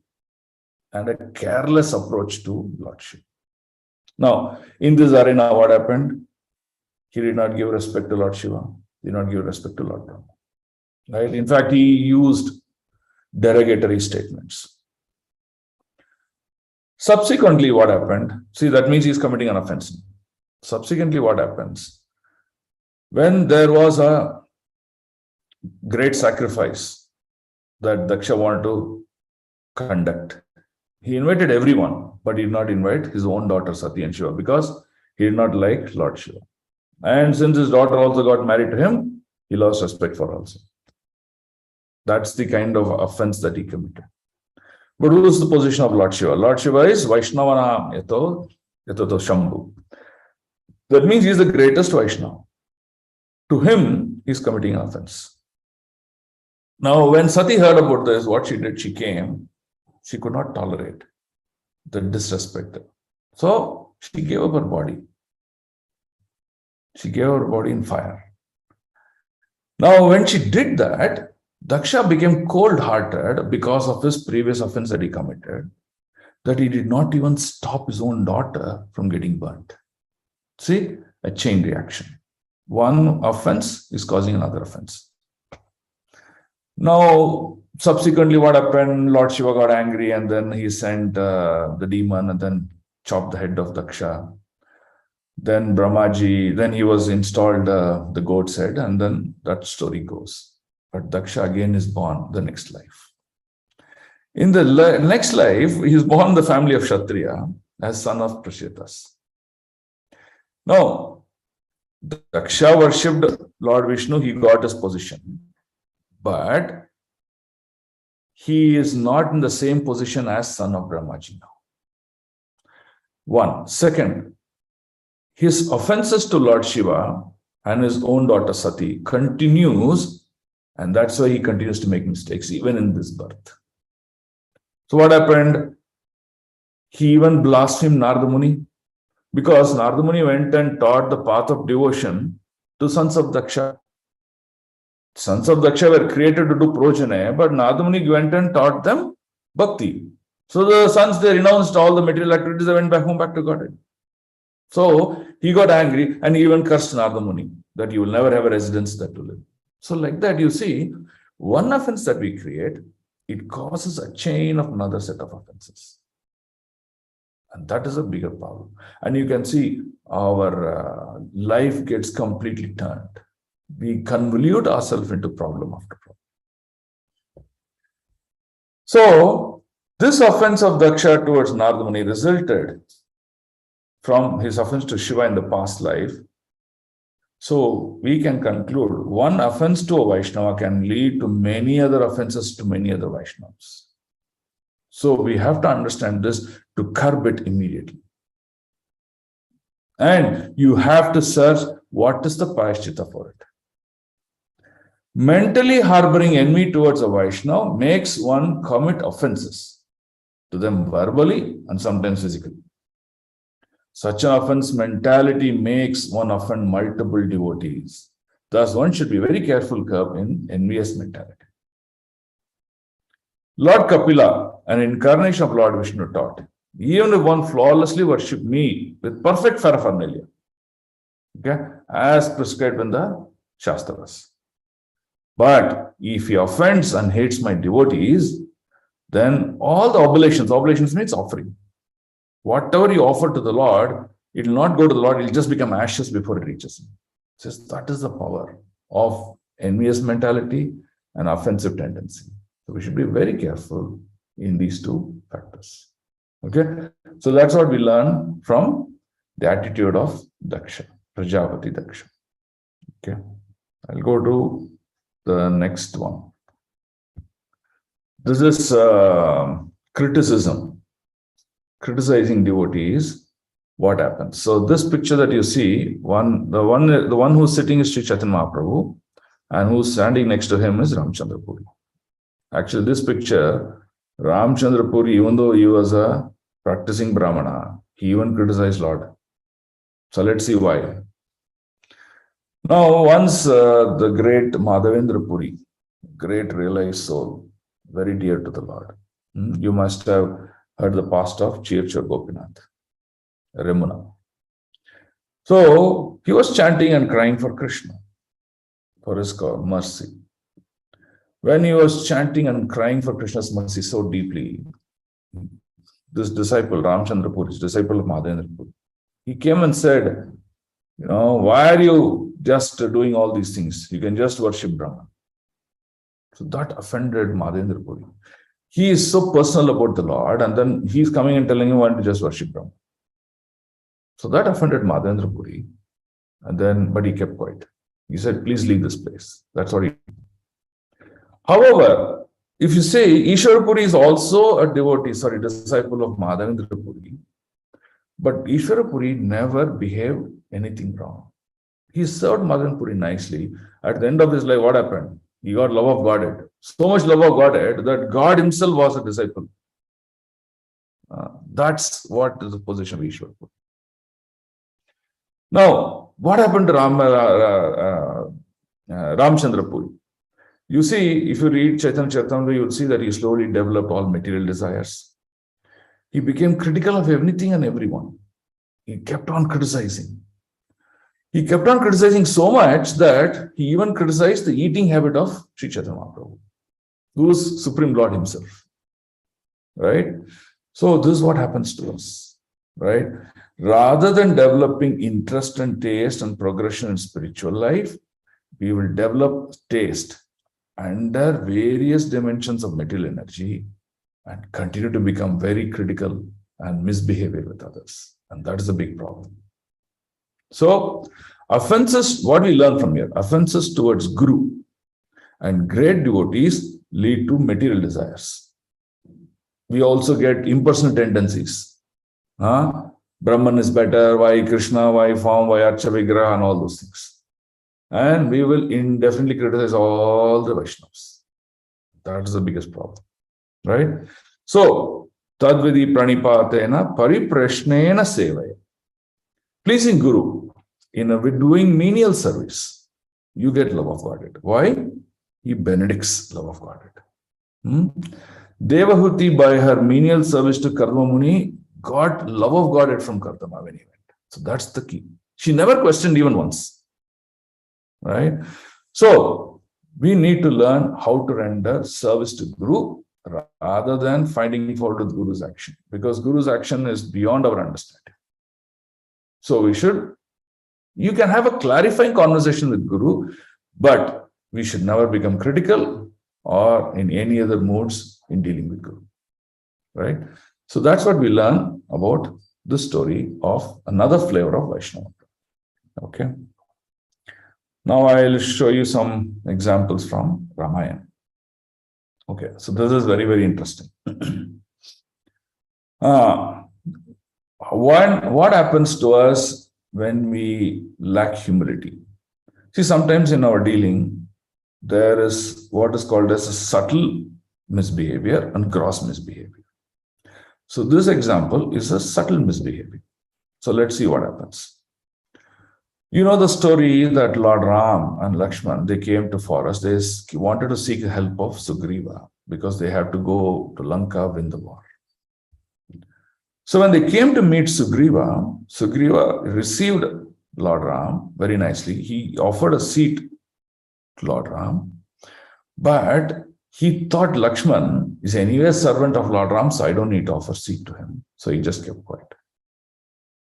and a careless approach to Lord Shiva. Now, in this arena, what happened? He did not give respect to Lord Shiva, did not give respect to Lord Brahma. Right? In fact, he used derogatory statements. Subsequently, what happened? See, that means he's committing an offense. Subsequently, what happens? When there was a great sacrifice that Daksha wanted to conduct, he invited everyone, but he did not invite his own daughter Sati and Shiva because he did not like Lord Shiva. And since his daughter also got married to him, he lost respect for her also. That's the kind of offense that he committed. But who is the position of Lord Shiva? Lord Shiva is Vaishnavana Yato Shambhu. That means he is the greatest Vaishnava. To him, he is committing an offense. Now, when Sati heard about this, what she did, she came. She could not tolerate the disrespect. So, she gave up her body. She gave her body in fire. Now, when she did that, Daksha became cold-hearted because of his previous offense that he committed, that he did not even stop his own daughter from getting burnt. See, a chain reaction. One offense is causing another offense. Now, subsequently, what happened? Lord Shiva got angry and then he sent the demon and then chopped the head of Daksha. Then Brahmaji, then he was installed the goat's head, and then that story goes. But Daksha again is born the next life. In the next life, he is born in the family of Kshatriya as son of Prashetas. Now, Daksha worshipped Lord Vishnu, he got his position. But he is not in the same position as son of Brahmaji now. One. Second, his offenses to Lord Shiva and his own daughter Sati continues, and that's why he continues to make mistakes even in this birth. So what happened? He even blasphemed Narada Muni because Narada Muni went and taught the path of devotion to sons of Daksha. Sons of Daksha were created to do progeny, but Narada Muni went and taught them bhakti. So the sons, they renounced all the material activities, they went back home, back to Godhead. So he got angry and he even cursed Narada Muni that you will never have a residence there to live. So like that, you see, one offense that we create, it causes a chain of another set of offenses. And that is a bigger problem. And you can see our life gets completely turned. We convolute ourselves into problem after problem. So this offense of Daksha towards Narada Muni resulted from his offense to Shiva in the past life. So we can conclude one offense to a Vaishnava can lead to many other offenses to many other Vaishnavas. So we have to understand this to curb it immediately. And you have to search what is the Prayaschitta for it. Mentally harboring envy towards a Vaishnava makes one commit offenses to them verbally and sometimes physically. Such an offense mentality makes one offend multiple devotees. Thus, one should be very careful in envious mentality. Lord Kapila, an incarnation of Lord Vishnu, taught, even if one flawlessly worship me with perfect paraphernalia, okay, as prescribed in the Shastras. But if he offends and hates my devotees, then all the oblations means offering. Whatever you offer to the Lord, it will not go to the Lord, it will just become ashes before it reaches him. Says that is the power of envious mentality and offensive tendency. So we should be very careful in these two factors. Okay, so that's what we learn from the attitude of Daksha, Prajapati Daksha. Okay, I'll go to the next one. This is criticism, criticizing devotees. What happens? So this picture that you see, the one who's sitting is Sri Chaitanya Mahaprabhu, and who's standing next to him is Ramchandra Puri. Actually, this picture, Ramchandra Puri, even though he was a practicing Brahmana, he even criticized Lord. So let's see why. Now, once the great Madhavendra Puri, great realized soul, very dear to the Lord. You must have heard the past of Chirchur Gopinath, Remuna. So he was chanting and crying for Krishna, for his mercy. When he was chanting and crying for Krishna's mercy so deeply, this disciple, Ramchandra Puri, disciple of Madhavendra Puri, he came and said, why are you just doing all these things? You can just worship Brahman. So that offended Madhavendra Puri. He is so personal about the Lord, and then he's coming and telling him why to just worship Brahman. So that offended Madhavendra Puri, but he kept quiet. He said, please leave this place. That's what he did. However, if you say Ishwar Puri is also a disciple of Madhavendra Puri, but Ishwar Puri never behaved anything wrong. He served Madhavendra Puri nicely. At the end of his life, what happened? He got love of Godhead. So much love of Godhead that God himself was a disciple. That's what is the position of Ishwar Puri. Now, what happened to Ramchandra Puri? You see, if you read Chaitanya Charitamrita, you will see that he slowly developed all material desires. He became critical of everything and everyone. He kept on criticizing. He kept on criticizing so much that he even criticized the eating habit of Sri Chaitanya Mahaprabhu, who is Supreme Lord himself. Right? So this is what happens to us. Right? Rather than developing interest and taste and progression in spiritual life, we will develop taste under various dimensions of material energy and continue to become very critical and misbehaving with others. And that is a big problem. So, offenses, what we learn from here, offenses towards Guru and great devotees lead to material desires. We also get impersonal tendencies. Brahman is better, why Krishna, why form, why Archa Vigraha, and all those things. And we will indefinitely criticize all the Vaishnavas. That is the biggest problem. Right? So, Tadvidi Pranipatena Pariprashnena Sevaya. Pleasing Guru, with doing menial service, you get love of Godhead. Why? He benedicts love of Godhead. Devahuti, by her menial service to Karma Muni, got love of Godhead from Kartama when he went. So that's the key. She never questioned even once. Right? So, we need to learn how to render service to Guru rather than finding fault with Guru's action, because Guru's action is beyond our understanding. So you can have a clarifying conversation with Guru, but we should never become critical or in any other modes in dealing with Guru. Right? So that's what we learn about the story of another flavor of Vaishnava. Okay. Now I'll show you some examples from Ramayana. Okay, so this is very, very interesting. What happens to us when we lack humility? See, sometimes in our dealing, there is what is called as a subtle misbehavior and gross misbehavior. So this example is a subtle misbehavior. So let's see what happens. You know the story that Lord Ram and Lakshman, they came to forest. They wanted to seek the help of Sugriva because they have to go to Lanka, win the war. So when they came to meet Sugriva, Sugriva received Lord Ram very nicely. He offered a seat to Lord Ram, but he thought Lakshman is anyway a servant of Lord Ram, so I don't need to offer seat to him. So he just kept quiet.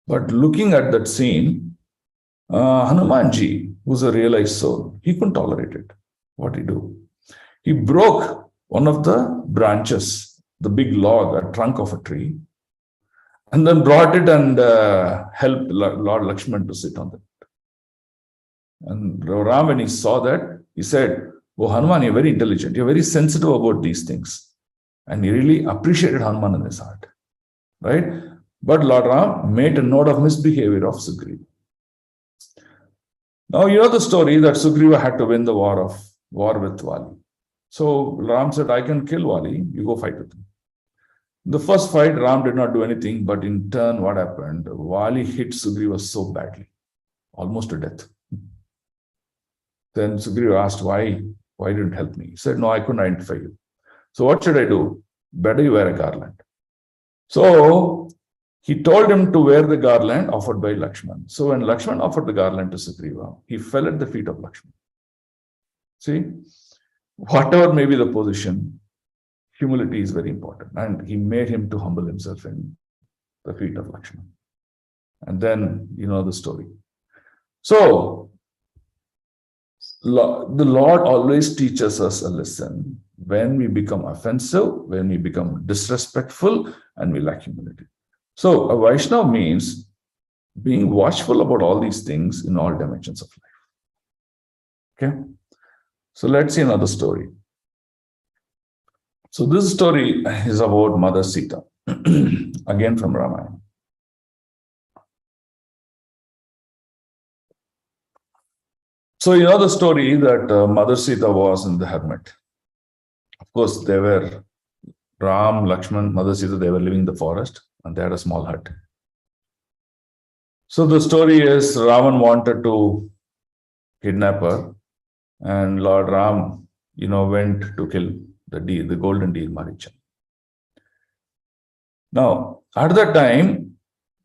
But looking at that scene, Hanumanji, who's a realized soul, he couldn't tolerate it. What did he do? He broke one of the branches, the big log, a trunk of a tree, and then brought it and helped Lord Lakshman to sit on it. And Ram, when he saw that, he said, "Oh, Hanuman, you're very intelligent. You're very sensitive about these things." And he really appreciated Hanuman in his heart. Right? But Lord Ram made a note of misbehavior of Sugriva. Now, you know the story that Sugriva had to win the war with Vali. So Ram said, "I can kill Vali. You go fight with him." The first fight, Ram did not do anything, but in turn, what happened? Vali hit Sugriva so badly, almost to death. Then Sugriva asked, why didn't you help me? He said, "No, I couldn't identify you. So what should I do? Better you wear a garland." So he told him to wear the garland offered by Lakshman. So when Lakshman offered the garland to Sugriva, he fell at the feet of Lakshman. See, whatever may be the position, humility is very important. And he made him to humble himself in the feet of Lakshman. And then you know the story. So the Lord always teaches us a lesson when we become offensive, when we become disrespectful, and we lack humility. So a Vaishnava means being watchful about all these things in all dimensions of life. Okay. So let's see another story. So this story is about Mother Sita, again from Ramayana. So you know the story that Mother Sita was in the hermit. Of course, they were Ram, Lakshman, Mother Sita, they were living in the forest and they had a small hut. So the story is Ravan wanted to kidnap her and Lord Ram, went to kill the deer, the golden deer, Marichan. Now, at that time,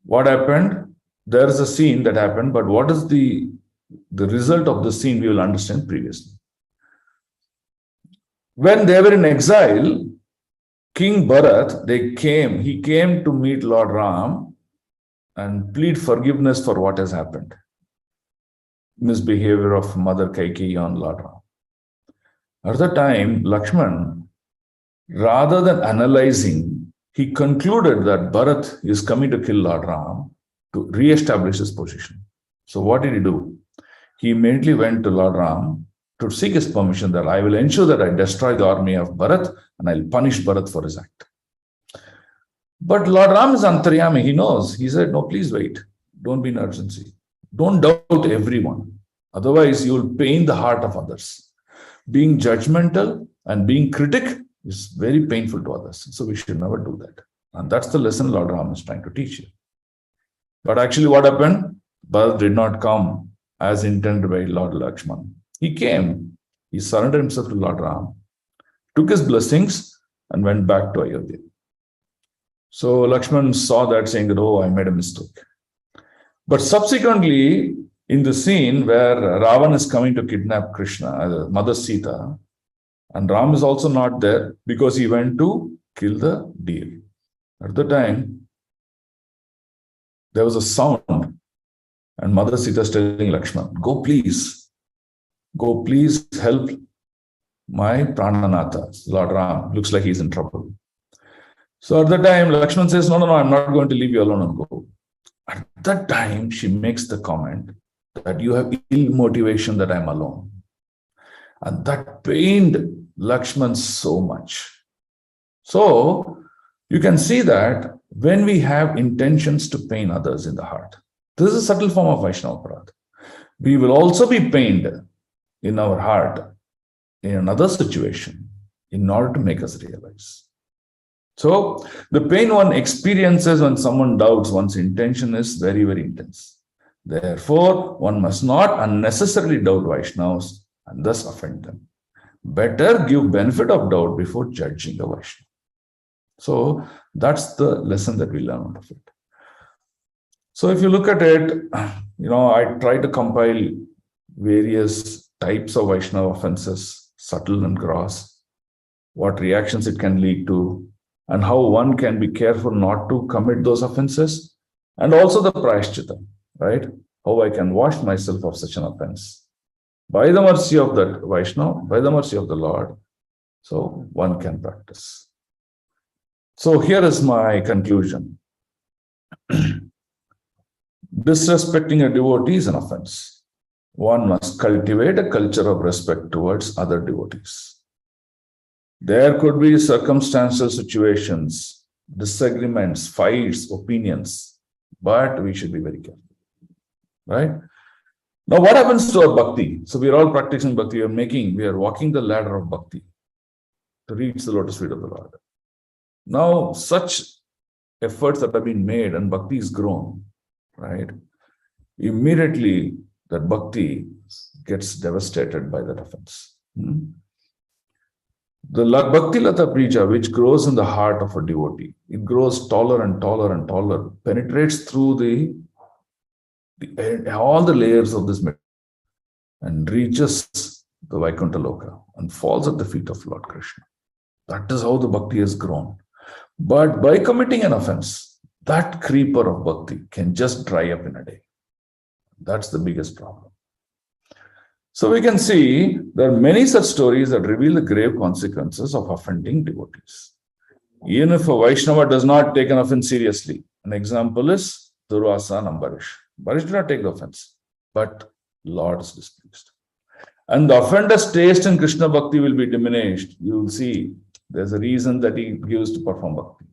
what happened? There is a scene that happened, but what is the result of the scene we will understand previously. When they were in exile, King Bharat, he came to meet Lord Ram and plead forgiveness for what has happened. Misbehavior of Mother Kaikeyi on Lord Ram. At the time, Lakshman, rather than analyzing, he concluded that Bharat is coming to kill Lord Ram to re-establish his position. So what did he do? He immediately went to Lord Ram to seek his permission that I will ensure that I destroy the army of Bharat and I'll punish Bharat for his act. But Lord Ram is Antaryami, he knows. He said, "No, please wait. Don't be in urgency. Don't doubt everyone. Otherwise, you will pain the heart of others. Being judgmental and being critic is very painful to others. So we should never do that." And that's the lesson Lord Ram is trying to teach you. But actually what happened? Bharat did not come as intended by Lord Lakshman. He came, he surrendered himself to Lord Ram, took his blessings and went back to Ayodhya. So Lakshman saw that saying that, "Oh, I made a mistake." But subsequently, in the scene where Ravan is coming to kidnap Krishna, Mother Sita, and Ram is also not there because he went to kill the deer. At the time, there was a sound and Mother Sita is telling Lakshman, go please help my Prananatha, Lord Ram. Looks like he's in trouble." So at that time, Lakshman says, no, I'm not going to leave you alone and go. At that time, she makes the comment that you have ill motivation that I'm alone. And that pained Lakshman so much. So you can see that when we have intentions to pain others in the heart. This is a subtle form of Vaishnava Aparadha. We will also be pained in our heart in another situation in order to make us realize. So the pain one experiences when someone doubts one's intention is very, very intense. Therefore, one must not unnecessarily doubt Vaishnavas and thus offend them. Better give benefit of doubt before judging a Vaishnava. So that's the lesson that we learn out of it. So if you look at it, I try to compile various types of Vaishnava offenses, subtle and gross, what reactions it can lead to, and how one can be careful not to commit those offenses, and also the prayashchitta, right? How I can wash myself of such an offense. By the mercy of that Vaishnava, by the mercy of the Lord, so one can practice. So here is my conclusion. Disrespecting a devotee is an offense. One must cultivate a culture of respect towards other devotees. There could be circumstantial situations, disagreements, fights, opinions, but we should be very careful, right? Now, what happens to our bhakti? So we are all practicing bhakti. We are walking the ladder of bhakti to reach the lotus feet of the Lord. Now, such efforts that have been made and bhakti is grown, right? Immediately, that bhakti gets devastated by that offense. The Bhakti Lata Prija, which grows in the heart of a devotee, it grows taller and taller and taller, penetrates through all the layers of this material and reaches the Vaikuntha Loka and falls at the feet of Lord Krishna. That is how the bhakti has grown. But by committing an offense, that creeper of bhakti can just dry up in a day. That's the biggest problem. So we can see there are many such stories that reveal the grave consequences of offending devotees. Even if a Vaishnava does not take an offense seriously, an example is Durvasa and Ambarish. Ambarish did not take the offense, but Lord is displeased. And the offender's taste in Krishna Bhakti will be diminished. You will see there's a reason that he gives to perform Bhakti.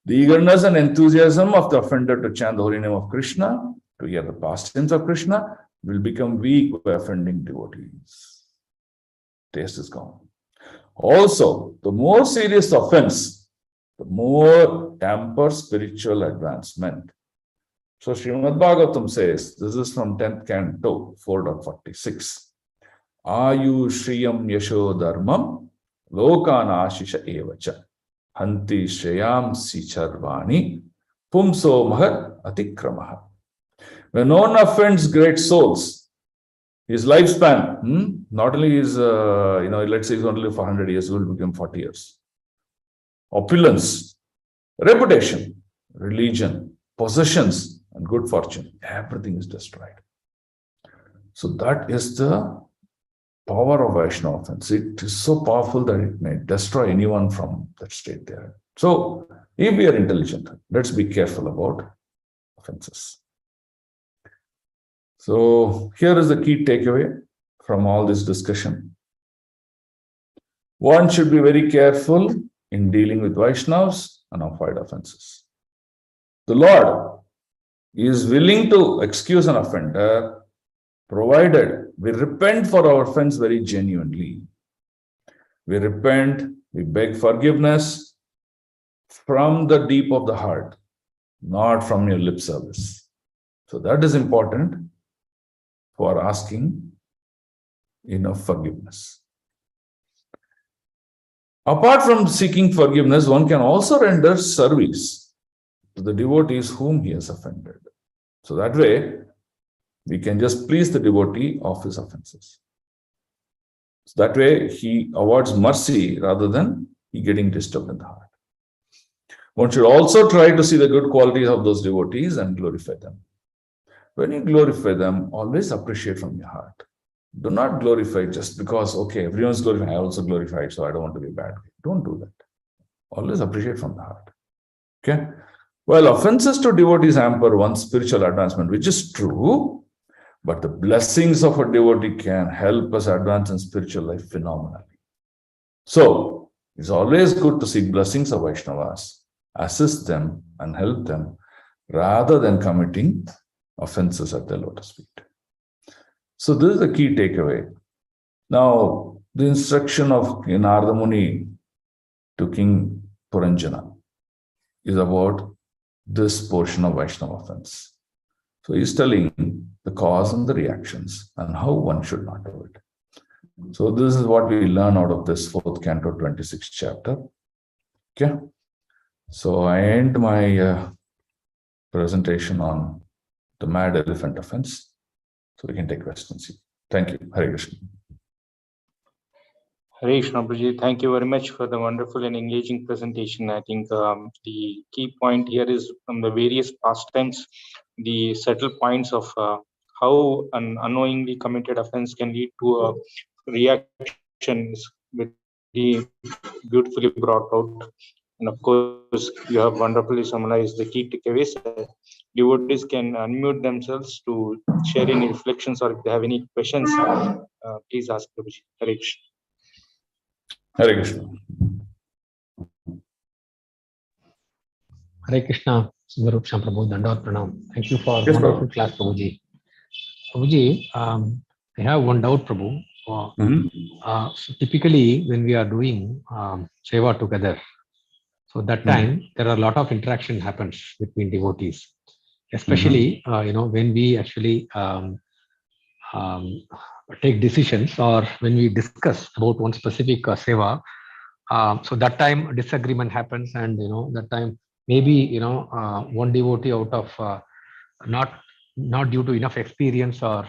The eagerness and enthusiasm of the offender to chant the holy name of Krishna, to hear the pastimes of Krishna, will become weak by offending devotees. Taste is gone. Also, the more serious the offense, the more dampers spiritual advancement. So Srimad Bhagavatam says, this is from 10th canto, 4.46. Ayu Shriyam Yasho Dharmam Lokana Ashisha Evacha Hanti Shriyam Sicharvani Pumso Mahar Atikramaha. When one offends great souls, his lifespan, not only is, let's say he's only for 100 years, will become 40 years. Opulence, reputation, religion, possessions, and good fortune, everything is destroyed. So that is the power of Vaishnava offense. It is so powerful that it may destroy anyone from that state there. So if we are intelligent, let's be careful about offenses. So here is the key takeaway from all this discussion. One should be very careful in dealing with Vaishnavas and avoid offenses. The Lord is willing to excuse an offender, provided we repent for our offense very genuinely. We repent, we beg forgiveness from the deep of the heart, not from your lip service. So that is important for asking enough forgiveness. Apart from seeking forgiveness, one can also render service to the devotees whom he has offended. So that way, we can just please the devotee of his offenses. So that way, he awards mercy rather than he getting disturbed in the heart. One should also try to see the good qualities of those devotees and glorify them. When you glorify them, always appreciate from your heart. Do not glorify just because, okay, everyone's glorifying, I also glorify it, so I don't want to be bad. Don't do that. Always appreciate from the heart. Okay? Well, offenses to devotees hamper one's spiritual advancement, which is true, but the blessings of a devotee can help us advance in spiritual life phenomenally. So, it's always good to seek blessings of Vaishnavas assist them and help them rather than committing offenses at their lotus feet. So this is the key takeaway. Now, the instruction of Narada Muni to King Puranjana is about this portion of Vaishnava offense. So he's telling the cause and the reactions and how one should not do it. So this is what we learn out of this 4th canto, 26th chapter. Okay. So I end my presentation on the mad elephant offense. So we can take questions. Thank you. Hare Krishna. Hare Krishna, Prabhuji. Thank you very much for the wonderful and engaging presentation. I think the key point here is from the various pastimes, the subtle points of how an unknowingly committed offense can lead to a reaction is very beautifully brought out. And of course, you have wonderfully summarized the key takeaways. Devotees can unmute themselves to share any reflections, or if they have any questions, please ask Prabhuji. Hare Krishna. Hare Krishna. Hare Krishna, Sundar Prabhu, Dandavad Pranam. Thank you for Yes, wonderful Prabhu. class, Prabhuji. Prabhuji, I have one doubt, Prabhu. So typically, when we are doing seva together, so that time there are a lot of interaction happens between devotees, especially when we actually take decisions or when we discuss about one specific seva. So that time disagreement happens, and that time maybe one devotee out of not due to enough experience or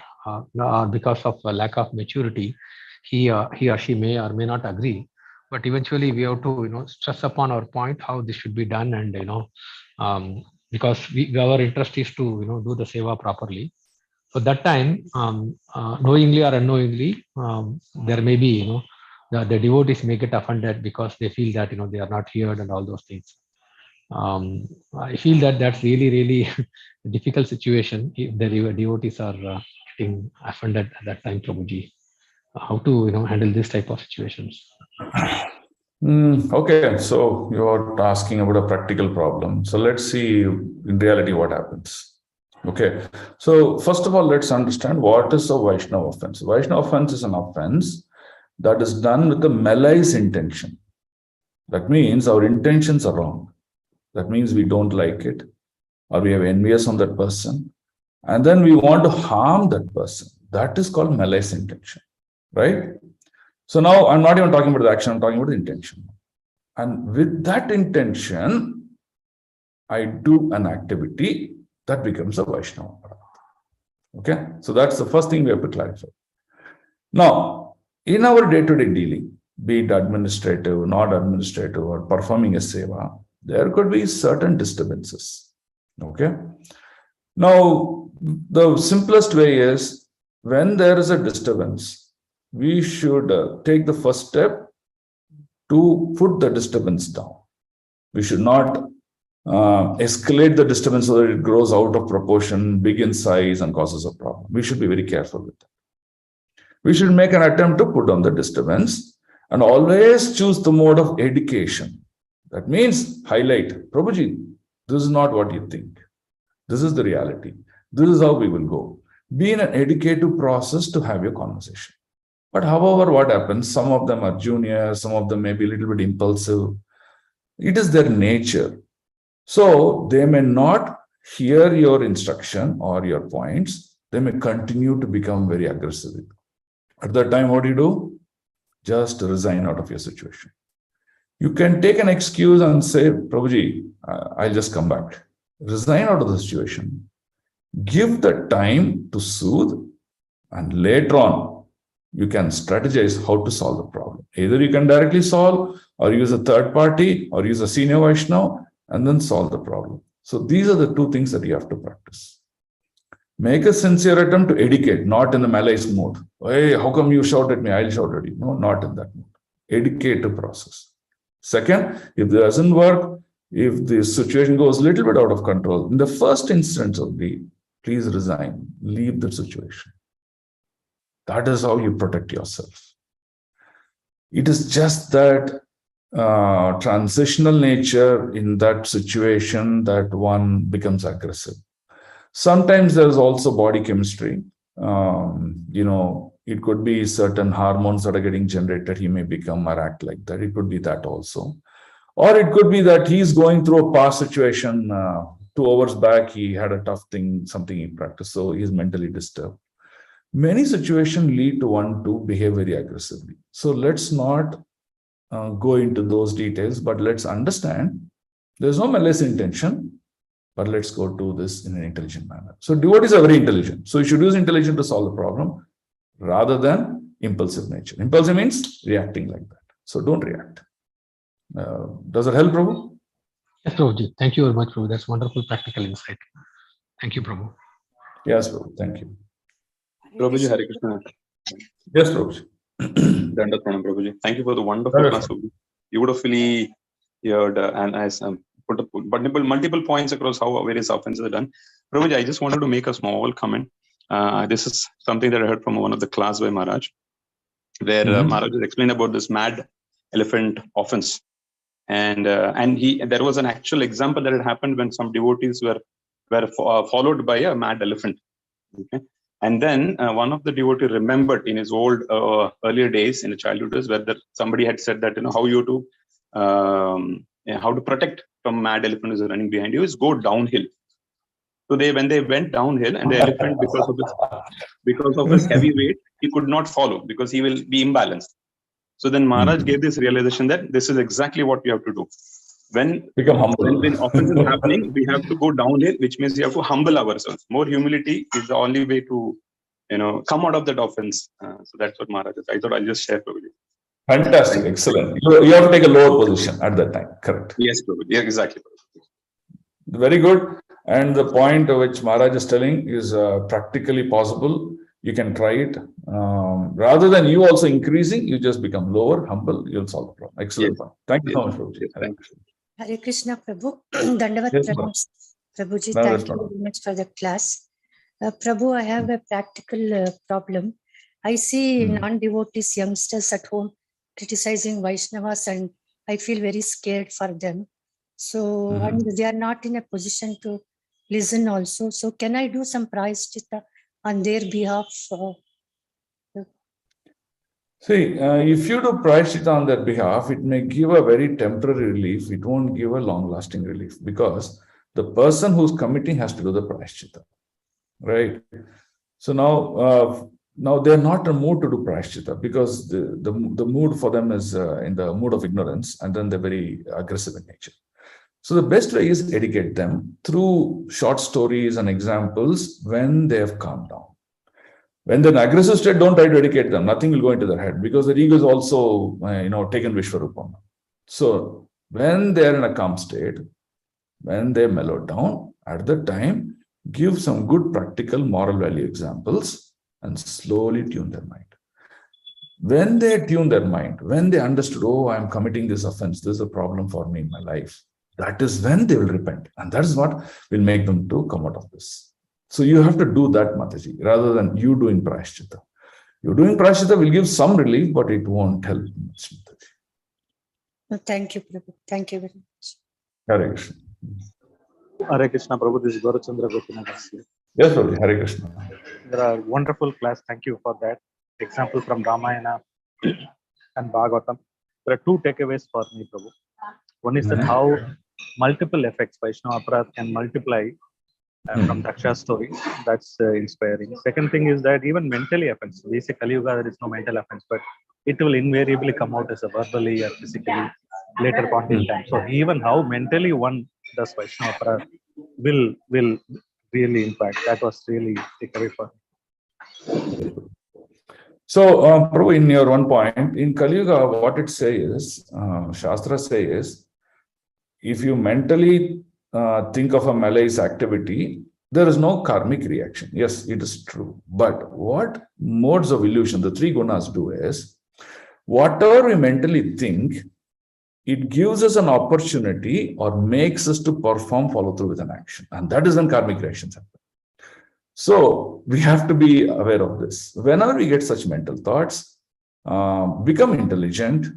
because of a lack of maturity, he or she may or may not agree. But eventually we have to stress upon our point how this should be done, and because our interest is to do the seva properly. So that time, knowingly or unknowingly, there may be the devotees may get offended because they feel that they are not heard and all those things. I feel that that's really a difficult situation if the devotees are getting offended at that time, Prabhuji. How to handle this type of situations? Okay, so you're asking about a practical problem. So let's see in reality what happens. Okay, so first of all, let's understand what is a Vaishnava offense. Vaishnava offense is an offense that is done with a malice intention. That means our intentions are wrong. That means we don't like it, or we have envious on that person, and then we want to harm that person. That is called malice intention, right? So now I'm not even talking about the action, I'm talking about the intention. And with that intention, I do an activity that becomes a Vaishnava. Okay, so that's the first thing we have to clarify. Now, in our day-to-day dealing, be it administrative, not administrative, or performing a seva, there could be certain disturbances. Okay. Now, the simplest way is when there is a disturbance, we should take the first step to put the disturbance down. We should not escalate the disturbance so that it grows out of proportion, big in size, and causes a problem. We should be very careful with that. We should make an attempt to put down the disturbance and always choose the mode of education. That means highlight, Prabhuji, this is not what you think. This is the reality. This is how we will go. Be in an educative process to have your conversation. But however, what happens, some of them are juniors, some of them may be a little bit impulsive. It is their nature. So they may not hear your instruction or your points. They may continue to become very aggressive. At that time, what do? Just resign out of your situation. You can take an excuse and say, Prabhuji, I'll just come back. Resign out of the situation. Give the time to soothe, and later on, you can strategize how to solve the problem. Either you can directly solve, or use a third party, or use a senior Vaishnava, and then solve the problem. So these are the two things that you have to practice. Make a sincere attempt to educate, not in the malice mode. Hey, how come you shout at me? I'll shout at you. No, not in that mode. Educate the process. Second, if it doesn't work, if the situation goes a little bit out of control, in the first instance of the, please resign, leave the situation. That is how you protect yourself. It is just that transitional nature in that situation that one becomes aggressive. Sometimes there's also body chemistry. It could be certain hormones that are getting generated. He may become or act like that. It could be that also. Or it could be that he's going through a past situation. 2 hours back, he had a tough thing, something he practiced. So he's mentally disturbed. Many situations lead to one to behave very aggressively. So let's not go into those details, but let's understand there's no malicious intention. But let's go to this in an intelligent manner. So devotees are very intelligent. So you should use intelligence to solve the problem rather than impulsive nature. Impulsive means reacting like that. So don't react. Does it help, Prabhu? Yes, Prabhuji. Thank you very much, Prabhu. That's wonderful practical insight. Thank you, Prabhu. Yes, Prabhu. Thank you. Prabhuji, Hare Krishna. Yes, Prabhuji. Dandavat Pranam, Prabhuji. Thank you for the wonderful class. Beautifully heard and as put up multiple points across how various offenses are done. Prabhuji, I just wanted to make a small comment. This is something that I heard from one of the class by Maharaj, where Maharaj has explained about this mad elephant offense. And there was an actual example that had happened when some devotees were followed by a mad elephant. Okay. And then one of the devotees remembered in his old earlier days, in the childhood days, where somebody had said that how to protect from mad elephant who's running behind you is go downhill. So when they went downhill, and the elephant, because of his heavy weight, he could not follow because he will be imbalanced. So then Maharaj gave this realization that this is exactly what we have to do. When offense is happening, we have to go downhill, which means we have to humble ourselves. More humility is the only way to, come out of that offense. So that's what Maharaj is. I thought I'll just share with you. Fantastic, excellent. You have to take a lower position at that time, correct? Yes, yeah, exactly. Very good. And the point which Maharaj is telling is practically possible. You can try it. Rather than you also increasing, you just become lower, humble, you'll solve the problem. Excellent point. Thank you so much, Prabhuji. Thank you. Hare Krishna, Prabhu. Dandavat Pranam, Prabhuji. Thank you very much for the class. Prabhu, I have a practical problem. I see non-devotees, youngsters at home criticizing Vaishnavas, and I feel very scared for them. So, and they are not in a position to listen also. So, can I do some prayaschitta on their behalf? See, if you do prayaschitta on their behalf, it may give a very temporary relief. It won't give a long-lasting relief because the person who's committing has to do the prayaschitta, right? So now they're not in a mood to do prayaschitta because the mood for them is in the mood of ignorance, and then they're very aggressive in nature. So the best way is educate them through short stories and examples when they have calmed down. When they're in aggressive state, don't try to educate them. Nothing will go into their head because their ego is also, taken Vishwarupam. So when they're in a calm state, when they mellow down, at the time, give some good practical moral value examples and slowly tune their mind. When they tune their mind, when they understood, oh, I'm committing this offense, this is a problem for me in my life, that is when they will repent. And that is what will make them to come out of this. So you have to do that, Mataji, rather than you doing prayaschitta. You doing prayaschitta will give some relief, but it won't help much, Mataji. Thank you, Prabhu. Thank you very much. Hare Krishna. Hare Krishna, Prabhu. This is Gaurachandra Gopinath. Yes, Prabhu. Hare Krishna. There are wonderful class. Thank you for that. Example from Ramayana and Bhagavatam. There are 2 takeaways for me, Prabhu. One is that how multiple effects Vaishnava Aparadha can multiply from Daksha's story. That's inspiring. Second thing is that even mentally offense. We say Kali Yuga, there is no mental offense, but it will invariably come out as a verbally or physically later point in time. So even how mentally one does Vaishnava Aparadha will really impact. That was really takeaway for me. So, Prabhu, in your one point, in Kali Yuga, what it says, Shastra says, if you mentally think of a malicious activity, there is no karmic reaction. Yes, it is true. But what modes of illusion, the 3 gunas do is, whatever we mentally think, it gives us an opportunity or makes us to perform, follow through with an action. And that is when karmic reactions happen. So we have to be aware of this. Whenever we get such mental thoughts, become intelligent,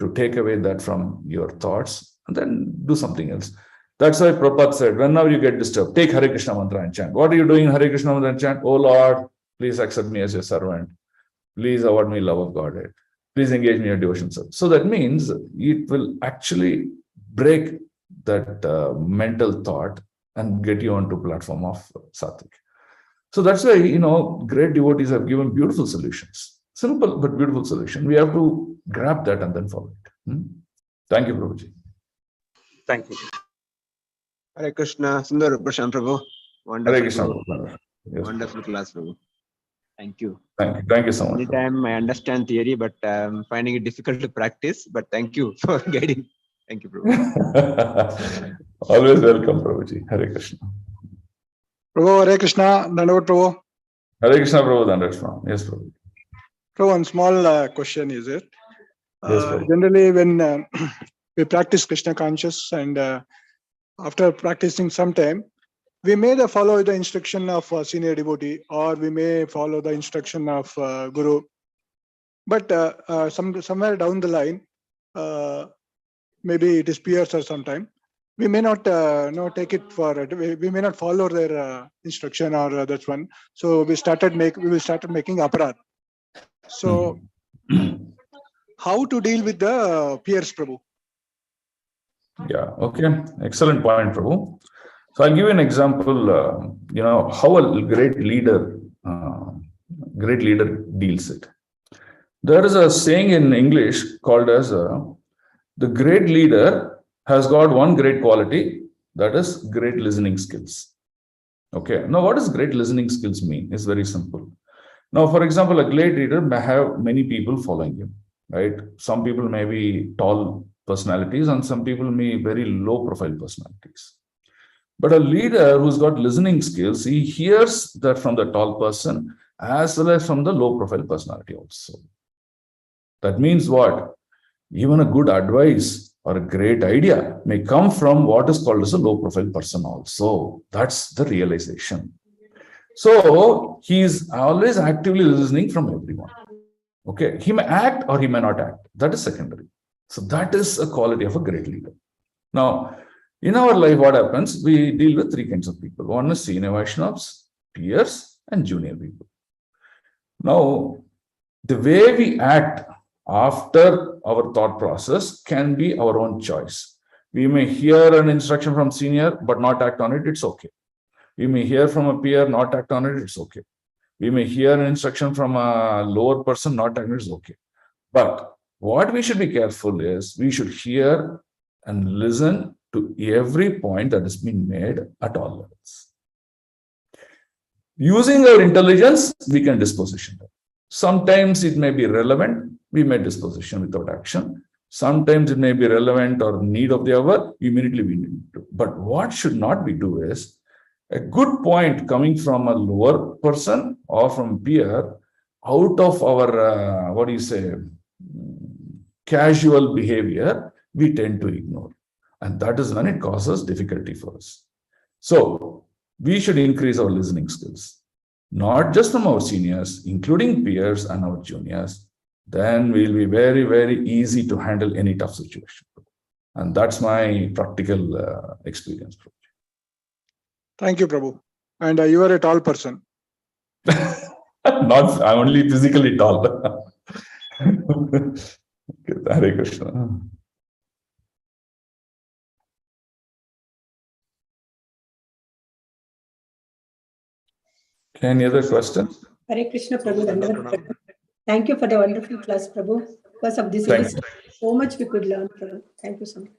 to take away that from your thoughts and then do something else. That's why Prabhupada said, whenever you get disturbed, take Hare Krishna mantra and chant. What are you doing in Hare Krishna mantra and chant? Oh Lord, please accept me as your servant. Please award me love of Godhead. Please engage me in your devotion service. So that means it will actually break that mental thought and get you onto platform of Sattvic. So that's why, great devotees have given beautiful solutions. Simple but beautiful solution. We have to grab that and then follow it. Thank you, Prabhuji. Thank you. Hare Krishna, Sundar, Rupa, Prabhu. Wonderful. Hare Krishna. Yes. Wonderful class, Prabhu. Thank you. Thank you so much. Anytime I understand theory, but I'm finding it difficult to practice. But thank you for guiding. Thank you, Prabhu. Always welcome, Prabhuji. Hare Krishna. Prabhu, Hare Krishna, Dandavat Prabhu. Hare Krishna, Prabhu, Dandavat. Yes, Prabhu. Prabhu, one small question is it? Yes, Prabhu. Generally, when we practice Krishna conscious and after practicing some time, we may follow the instruction of senior devotee or we may follow the instruction of Guru. But somewhere down the line, maybe it is peers or sometime, we may not take it for we may not follow their instruction or that's one. So we will start making aparad. So how to deal with the peers, Prabhu? Yeah, okay. Excellent point, Prabhu. So I'll give you an example, how a great leader deals it. There is a saying in English called as the great leader has got one great quality, that is great listening skills. Okay. Now, what does great listening skills mean? It's very simple. Now, for example, a great leader may have many people following him, right? Some people may be tall personalities and some people may be very low profile personalities. But a leader who's got listening skills, he hears that from the tall person as well as from the low profile personality also. That means what? Even a good advice or a great idea may come from what is called as a low profile person also. That's the realization. So he is always actively listening from everyone. Okay, he may act or he may not act. That is secondary. So that is a quality of a great leader. Now, in our life, what happens? We deal with three kinds of people. One is senior Vaishnavas, peers, and junior people. Now, the way we act after our thought process can be our own choice. We may hear an instruction from senior, but not act on it. It's okay. We may hear from a peer, not act on it. It's okay. We may hear an instruction from a lower person, not act on it. It's okay. But what we should be careful is we should hear and listen to every point that has been made at all levels. Using our intelligence, we can disposition them. Sometimes it may be relevant, we may disposition without action. Sometimes it may be relevant or need of the hour, immediately we need to. But what should not we do is, a good point coming from a lower person or from peer, out of our, casual behavior, we tend to ignore. And that is when it causes difficulty for us. So we should increase our listening skills, not just from our seniors, including peers and our juniors. Then we'll be very, very easy to handle any tough situation. And that's my practical experience. Thank you, Prabhu. And you are a tall person. Not, I'm only physically tall. Okay, Hare Krishna. Any other questions? Hare Krishna, Prabhu. Thank you for the wonderful class, Prabhu. Because of this, so much we could learn, Prabhu. Thank you so much.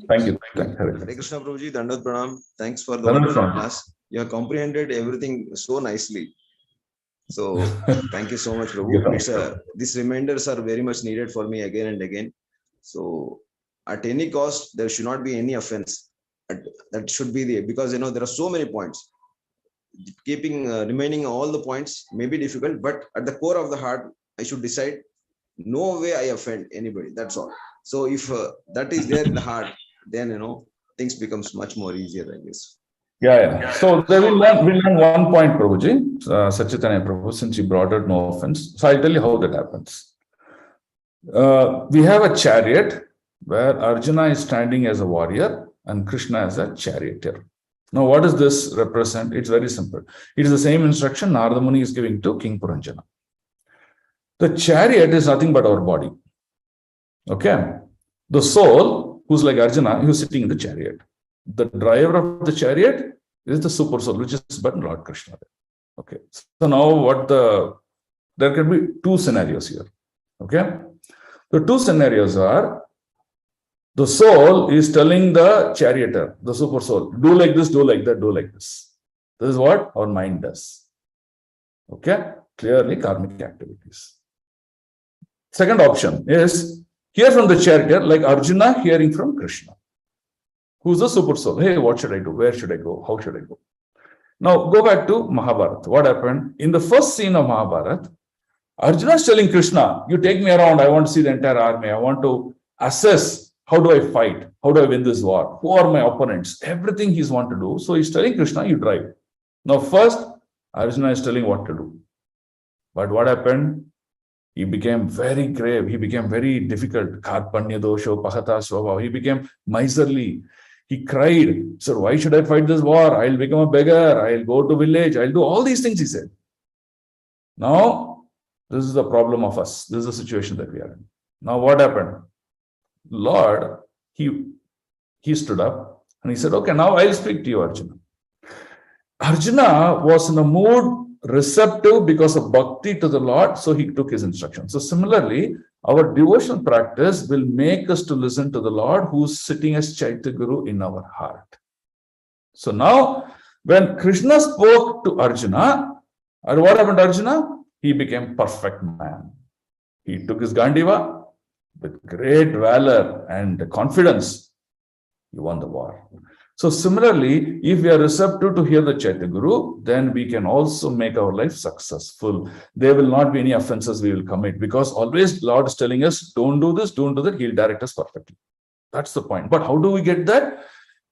Thank you. Hare Krishna, Prabhuji. Dandavat Pranam. Thanks for the wonderful class. You have comprehended everything so nicely. So thank you so much, Prabhu. These reminders are very much needed for me again and again. So at any cost, there should not be any offense. That should be the, because there are so many points. Keeping remaining all the points may be difficult, but at the core of the heart, I should decide no way I offend anybody. That's all. So if that is there in the heart, then things becomes much more easier, I guess. Yeah. So they will learn one point, Prabhuji, Sachitanya Prabhu, since you brought out no offense. So I'll tell you how that happens. We have a chariot where Arjuna is standing as a warrior and Krishna as a charioteer. Now, what does this represent? It's very simple. It is the same instruction Narada Muni is giving to King Puranjana. The chariot is nothing but our body. Okay? The soul, who's like Arjuna, who's sitting in the chariot. The driver of the chariot is the super soul, which is but Lord Krishna. Okay. So now there can be two scenarios here. Okay. The two scenarios are the soul is telling the charioteer, the super soul, do like this, do like that, do like this. This is what our mind does. Okay. Clearly karmic activities. Second option is hear from the charioteer, like Arjuna hearing from Krishna. Who's the super soul? Hey, what should I do? Where should I go? How should I go? Now, go back to Mahabharata. What happened? In the first scene of Mahabharata, Arjuna is telling Krishna, you take me around. I want to see the entire army. I want to assess how do I fight? How do I win this war? Who are my opponents? Everything he's want to do. So he's telling Krishna, you drive. Now, first, Arjuna is telling what to do. But what happened? He became very grave. He became very difficult. Karpanya dosho pahata swabha. He became miserly. He cried, sir, why should I fight this war? I'll become a beggar. I'll go to village. I'll do all these things, he said. Now, this is the problem of us. This is the situation that we are in. Now, what happened? Lord, he stood up and he said, okay, now I'll speak to you, Arjuna. Arjuna was in a mood receptive because of bhakti to the Lord, so he took his instruction. So similarly, our devotional practice will make us to listen to the Lord who's sitting as Chaitya Guru in our heart. So now, when Krishna spoke to Arjuna, what happened to Arjuna? He became perfect man. He took his Gandiva with great valor and confidence. He won the war. So similarly, if we are receptive to hear the Chaitya Guru, then we can also make our life successful. There will not be any offenses we will commit because always Lord is telling us, don't do this, don't do that. He'll direct us perfectly. That's the point. But how do we get that?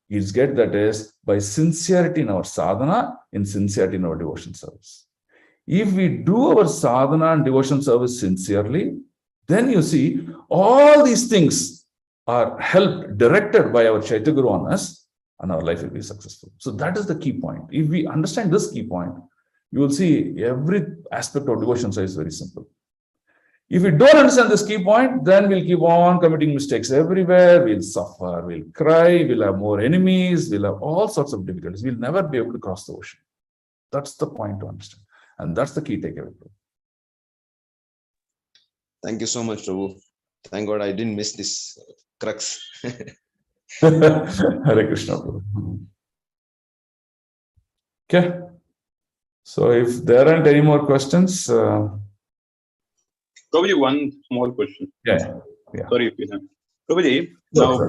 We'll get that is by sincerity in our sadhana, in sincerity in our devotion service. If we do our sadhana and devotion service sincerely, then you see all these things are helped, directed by our Chaitya Guru on us, and our life will be successful. So that is the key point. If we understand this key point, you will see every aspect of devotion is very simple. If we don't understand this key point, then we'll keep on committing mistakes everywhere. We'll suffer, we'll cry, we'll have more enemies, we'll have all sorts of difficulties. We'll never be able to cross the ocean. That's the point to understand. And that's the key takeaway. Thank you so much, Prabhu. Thank God I didn't miss this crux. Hare Krishna. Okay. So if there aren't any more questions. Prabhuji, one small question. Yeah. Sorry if you have. Prabhuji, now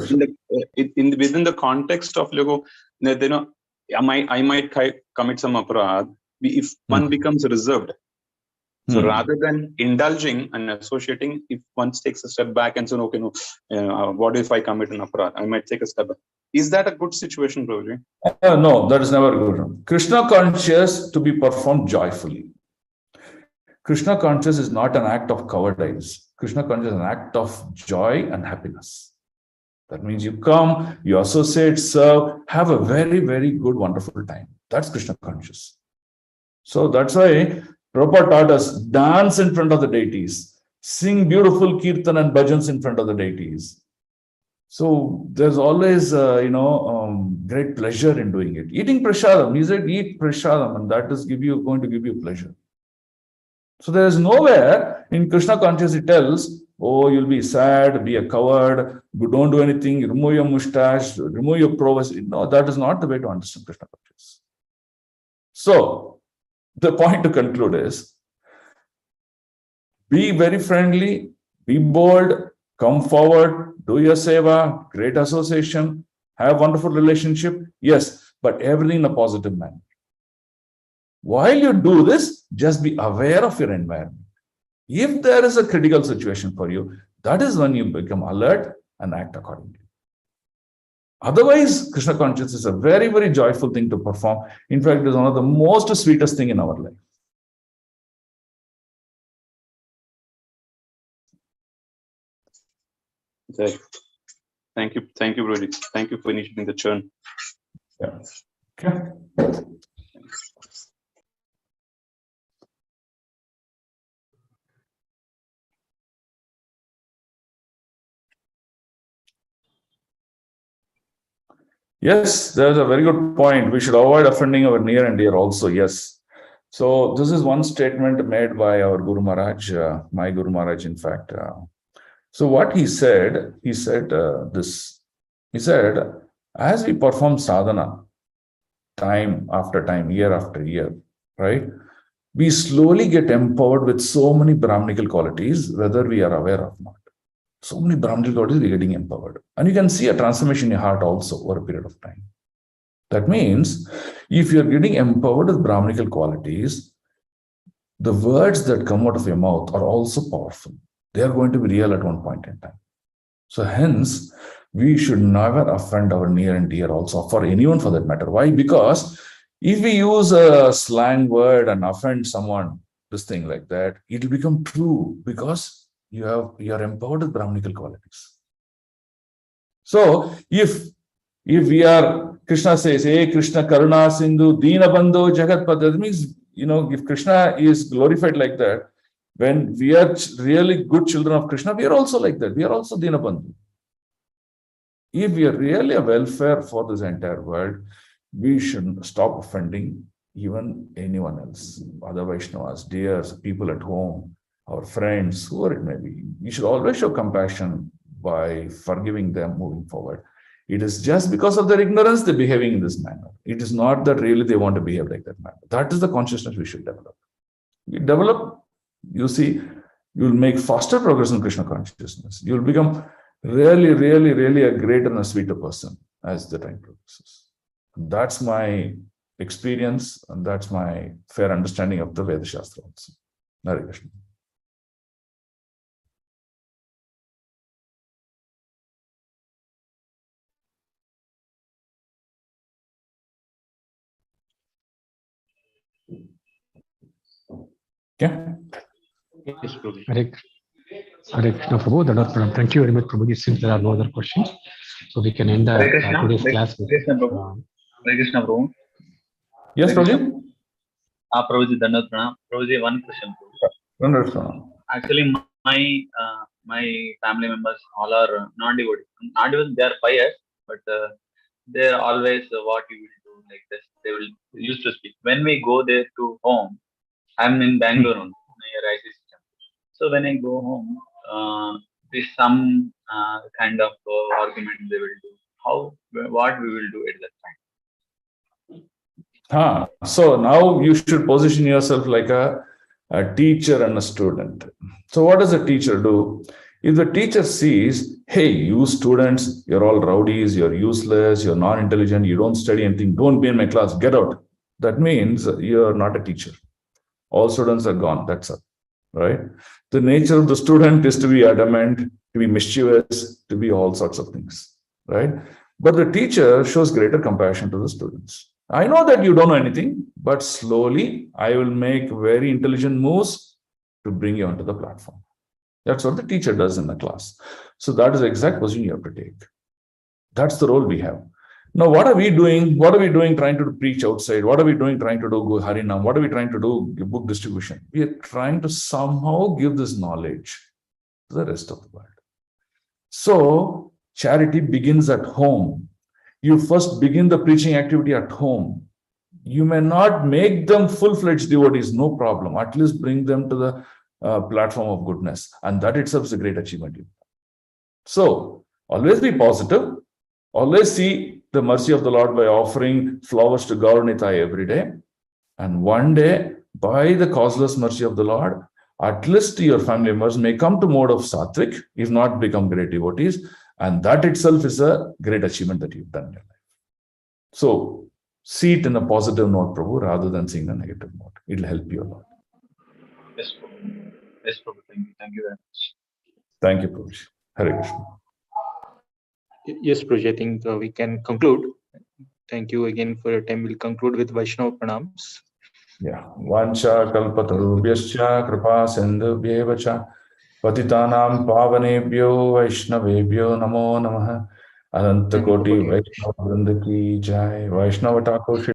within the context of I might commit some aparad if one becomes reserved. So rather than indulging and associating, if one takes a step back and says, okay, no, what if I commit an aparad? I might take a step back. Is that a good situation, Prabhuji? No, that is never good. Krishna conscious to be performed joyfully. Krishna conscious is not an act of cowardice. Krishna conscious is an act of joy and happiness. That means you come, you associate, serve, have a very, very good, wonderful time. That's Krishna conscious. So that's why Rupa taught us dance in front of the deities, sing beautiful kirtan and bhajans in front of the deities. So there's always, great pleasure in doing it. Eating prasadam, he said, eat prasadam, and that is going to give you pleasure. So there is nowhere in Krishna consciousness it tells, oh, you'll be sad, be a coward, don't do anything, remove your mustache, remove your prowess. No, that is not the way to understand Krishna consciousness. So the point to conclude is, be very friendly, be bold, come forward, do your seva, great association, have wonderful relationship. Yes, but everything in a positive manner. While you do this, just be aware of your environment. If there is a critical situation for you, that is when you become alert and act accordingly. Otherwise, Krishna consciousness is a very, very joyful thing to perform. In fact, it is one of the most sweetest thing in our life. Right. Thank you, Prabhuji. Thank you for initiating the churn. Yeah. Okay. Yes, there's a very good point. We should avoid offending our near and dear also. Yes. So this is one statement made by our Guru Maharaj, my Guru Maharaj, in fact. So what he said this. He said, as we perform sadhana, time after time, year after year, right? We slowly get empowered with so many Brahminical qualities, whether we are aware or not. So many Brahminical qualities, we're getting empowered. And you can see a transformation in your heart also over a period of time. That means if you're getting empowered with Brahminical qualities, the words that come out of your mouth are also powerful. They are going to be real at one point in time. So hence, we should never offend our near and dear also, for anyone for that matter. Why? Because if we use a slang word and offend someone, this thing like that, it will become true because you are empowered with Brahminical qualities. So if we are, Krishna says, hey Krishna Karuna Sindhu Dina Bandhu Jagatpata, that means, if Krishna is glorified like that, when we are really good children of Krishna, we are also like that. We are also Dina Bandhu. If we are really a welfare for this entire world, we should stop offending even anyone else, other Vaishnavas, dears, people at home, our friends, whoever it may be. We should always show compassion by forgiving them moving forward. It is just because of their ignorance they're behaving in this manner. It is not that really they want to behave like that manner. That is the consciousness we should develop. We develop, you see, you'll make faster progress in Krishna consciousness. You'll become really, really, really a greater and a sweeter person as the time progresses. That's my experience, and that's my fair understanding of the Veda Shastra also. Hare Krishna. Okay. Yes, Prabhuji. Hare Krishna, Prabhu. Thank you very much, Prabhuji. Since there are no other questions, so we can end today's class. Krishna, Prabhu. Hare Krishna, Prabhu. Yes, Prabhuji? Prabhuji, Dhanavad Pranam. Prabhuji, one question. Actually, my family members all are non-devotees. Non-devotees, they are pious, but they are always what you will do like this. They will used to speak. When we go there to home, I'm in Bangalore near ICC. So when I go home, there's some kind of argument they will do. What we will do at that time. So now you should position yourself like a teacher and a student. So what does a teacher do? If the teacher sees, hey, you students, you're all rowdies, you're useless, you're non-intelligent, you don't study anything, don't be in my class, get out. That means you're not a teacher. All students are gone, that's it, right? The nature of the student is to be adamant, to be mischievous, to be all sorts of things, right? But the teacher shows greater compassion to the students. I know that you don't know anything, but slowly I will make very intelligent moves to bring you onto the platform. That's what the teacher does in the class. So that is the exact position you have to take. That's the role we have. Now, what are we doing? What are we doing trying to preach outside? What are we doing trying to do Harinam? What are we trying to do book distribution? We are trying to somehow give this knowledge to the rest of the world. So charity begins at home. You first begin the preaching activity at home. You may not make them full-fledged devotees, no problem. At least bring them to the platform of goodness. And that itself is a great achievement. So always be positive. Always see the mercy of the Lord by offering flowers to Gauranitai every day. And one day, by the causeless mercy of the Lord, at least your family members may come to mode of sattvic, if not become great devotees. And that itself is a great achievement that you've done in your life. So see it in a positive note, Prabhu, rather than seeing a negative note. It'll help you a lot. Yes, Prabhu. Yes, Prabhu. Thank you very much. Thank you, Prabhu. Hare Krishna. Yes, Prabhuji, I think we can conclude. Thank you again for your time. We'll conclude with Vaishnava Pranams. Yeah. Vancha kalpatarubhyascha kripa sindhubhyevacha Patitanam Pavanebhyo Vaishnavebhyo Namo Namaha. Ananta Koti Vaishnava Vrinda ki Jai. Vaishnava Thakur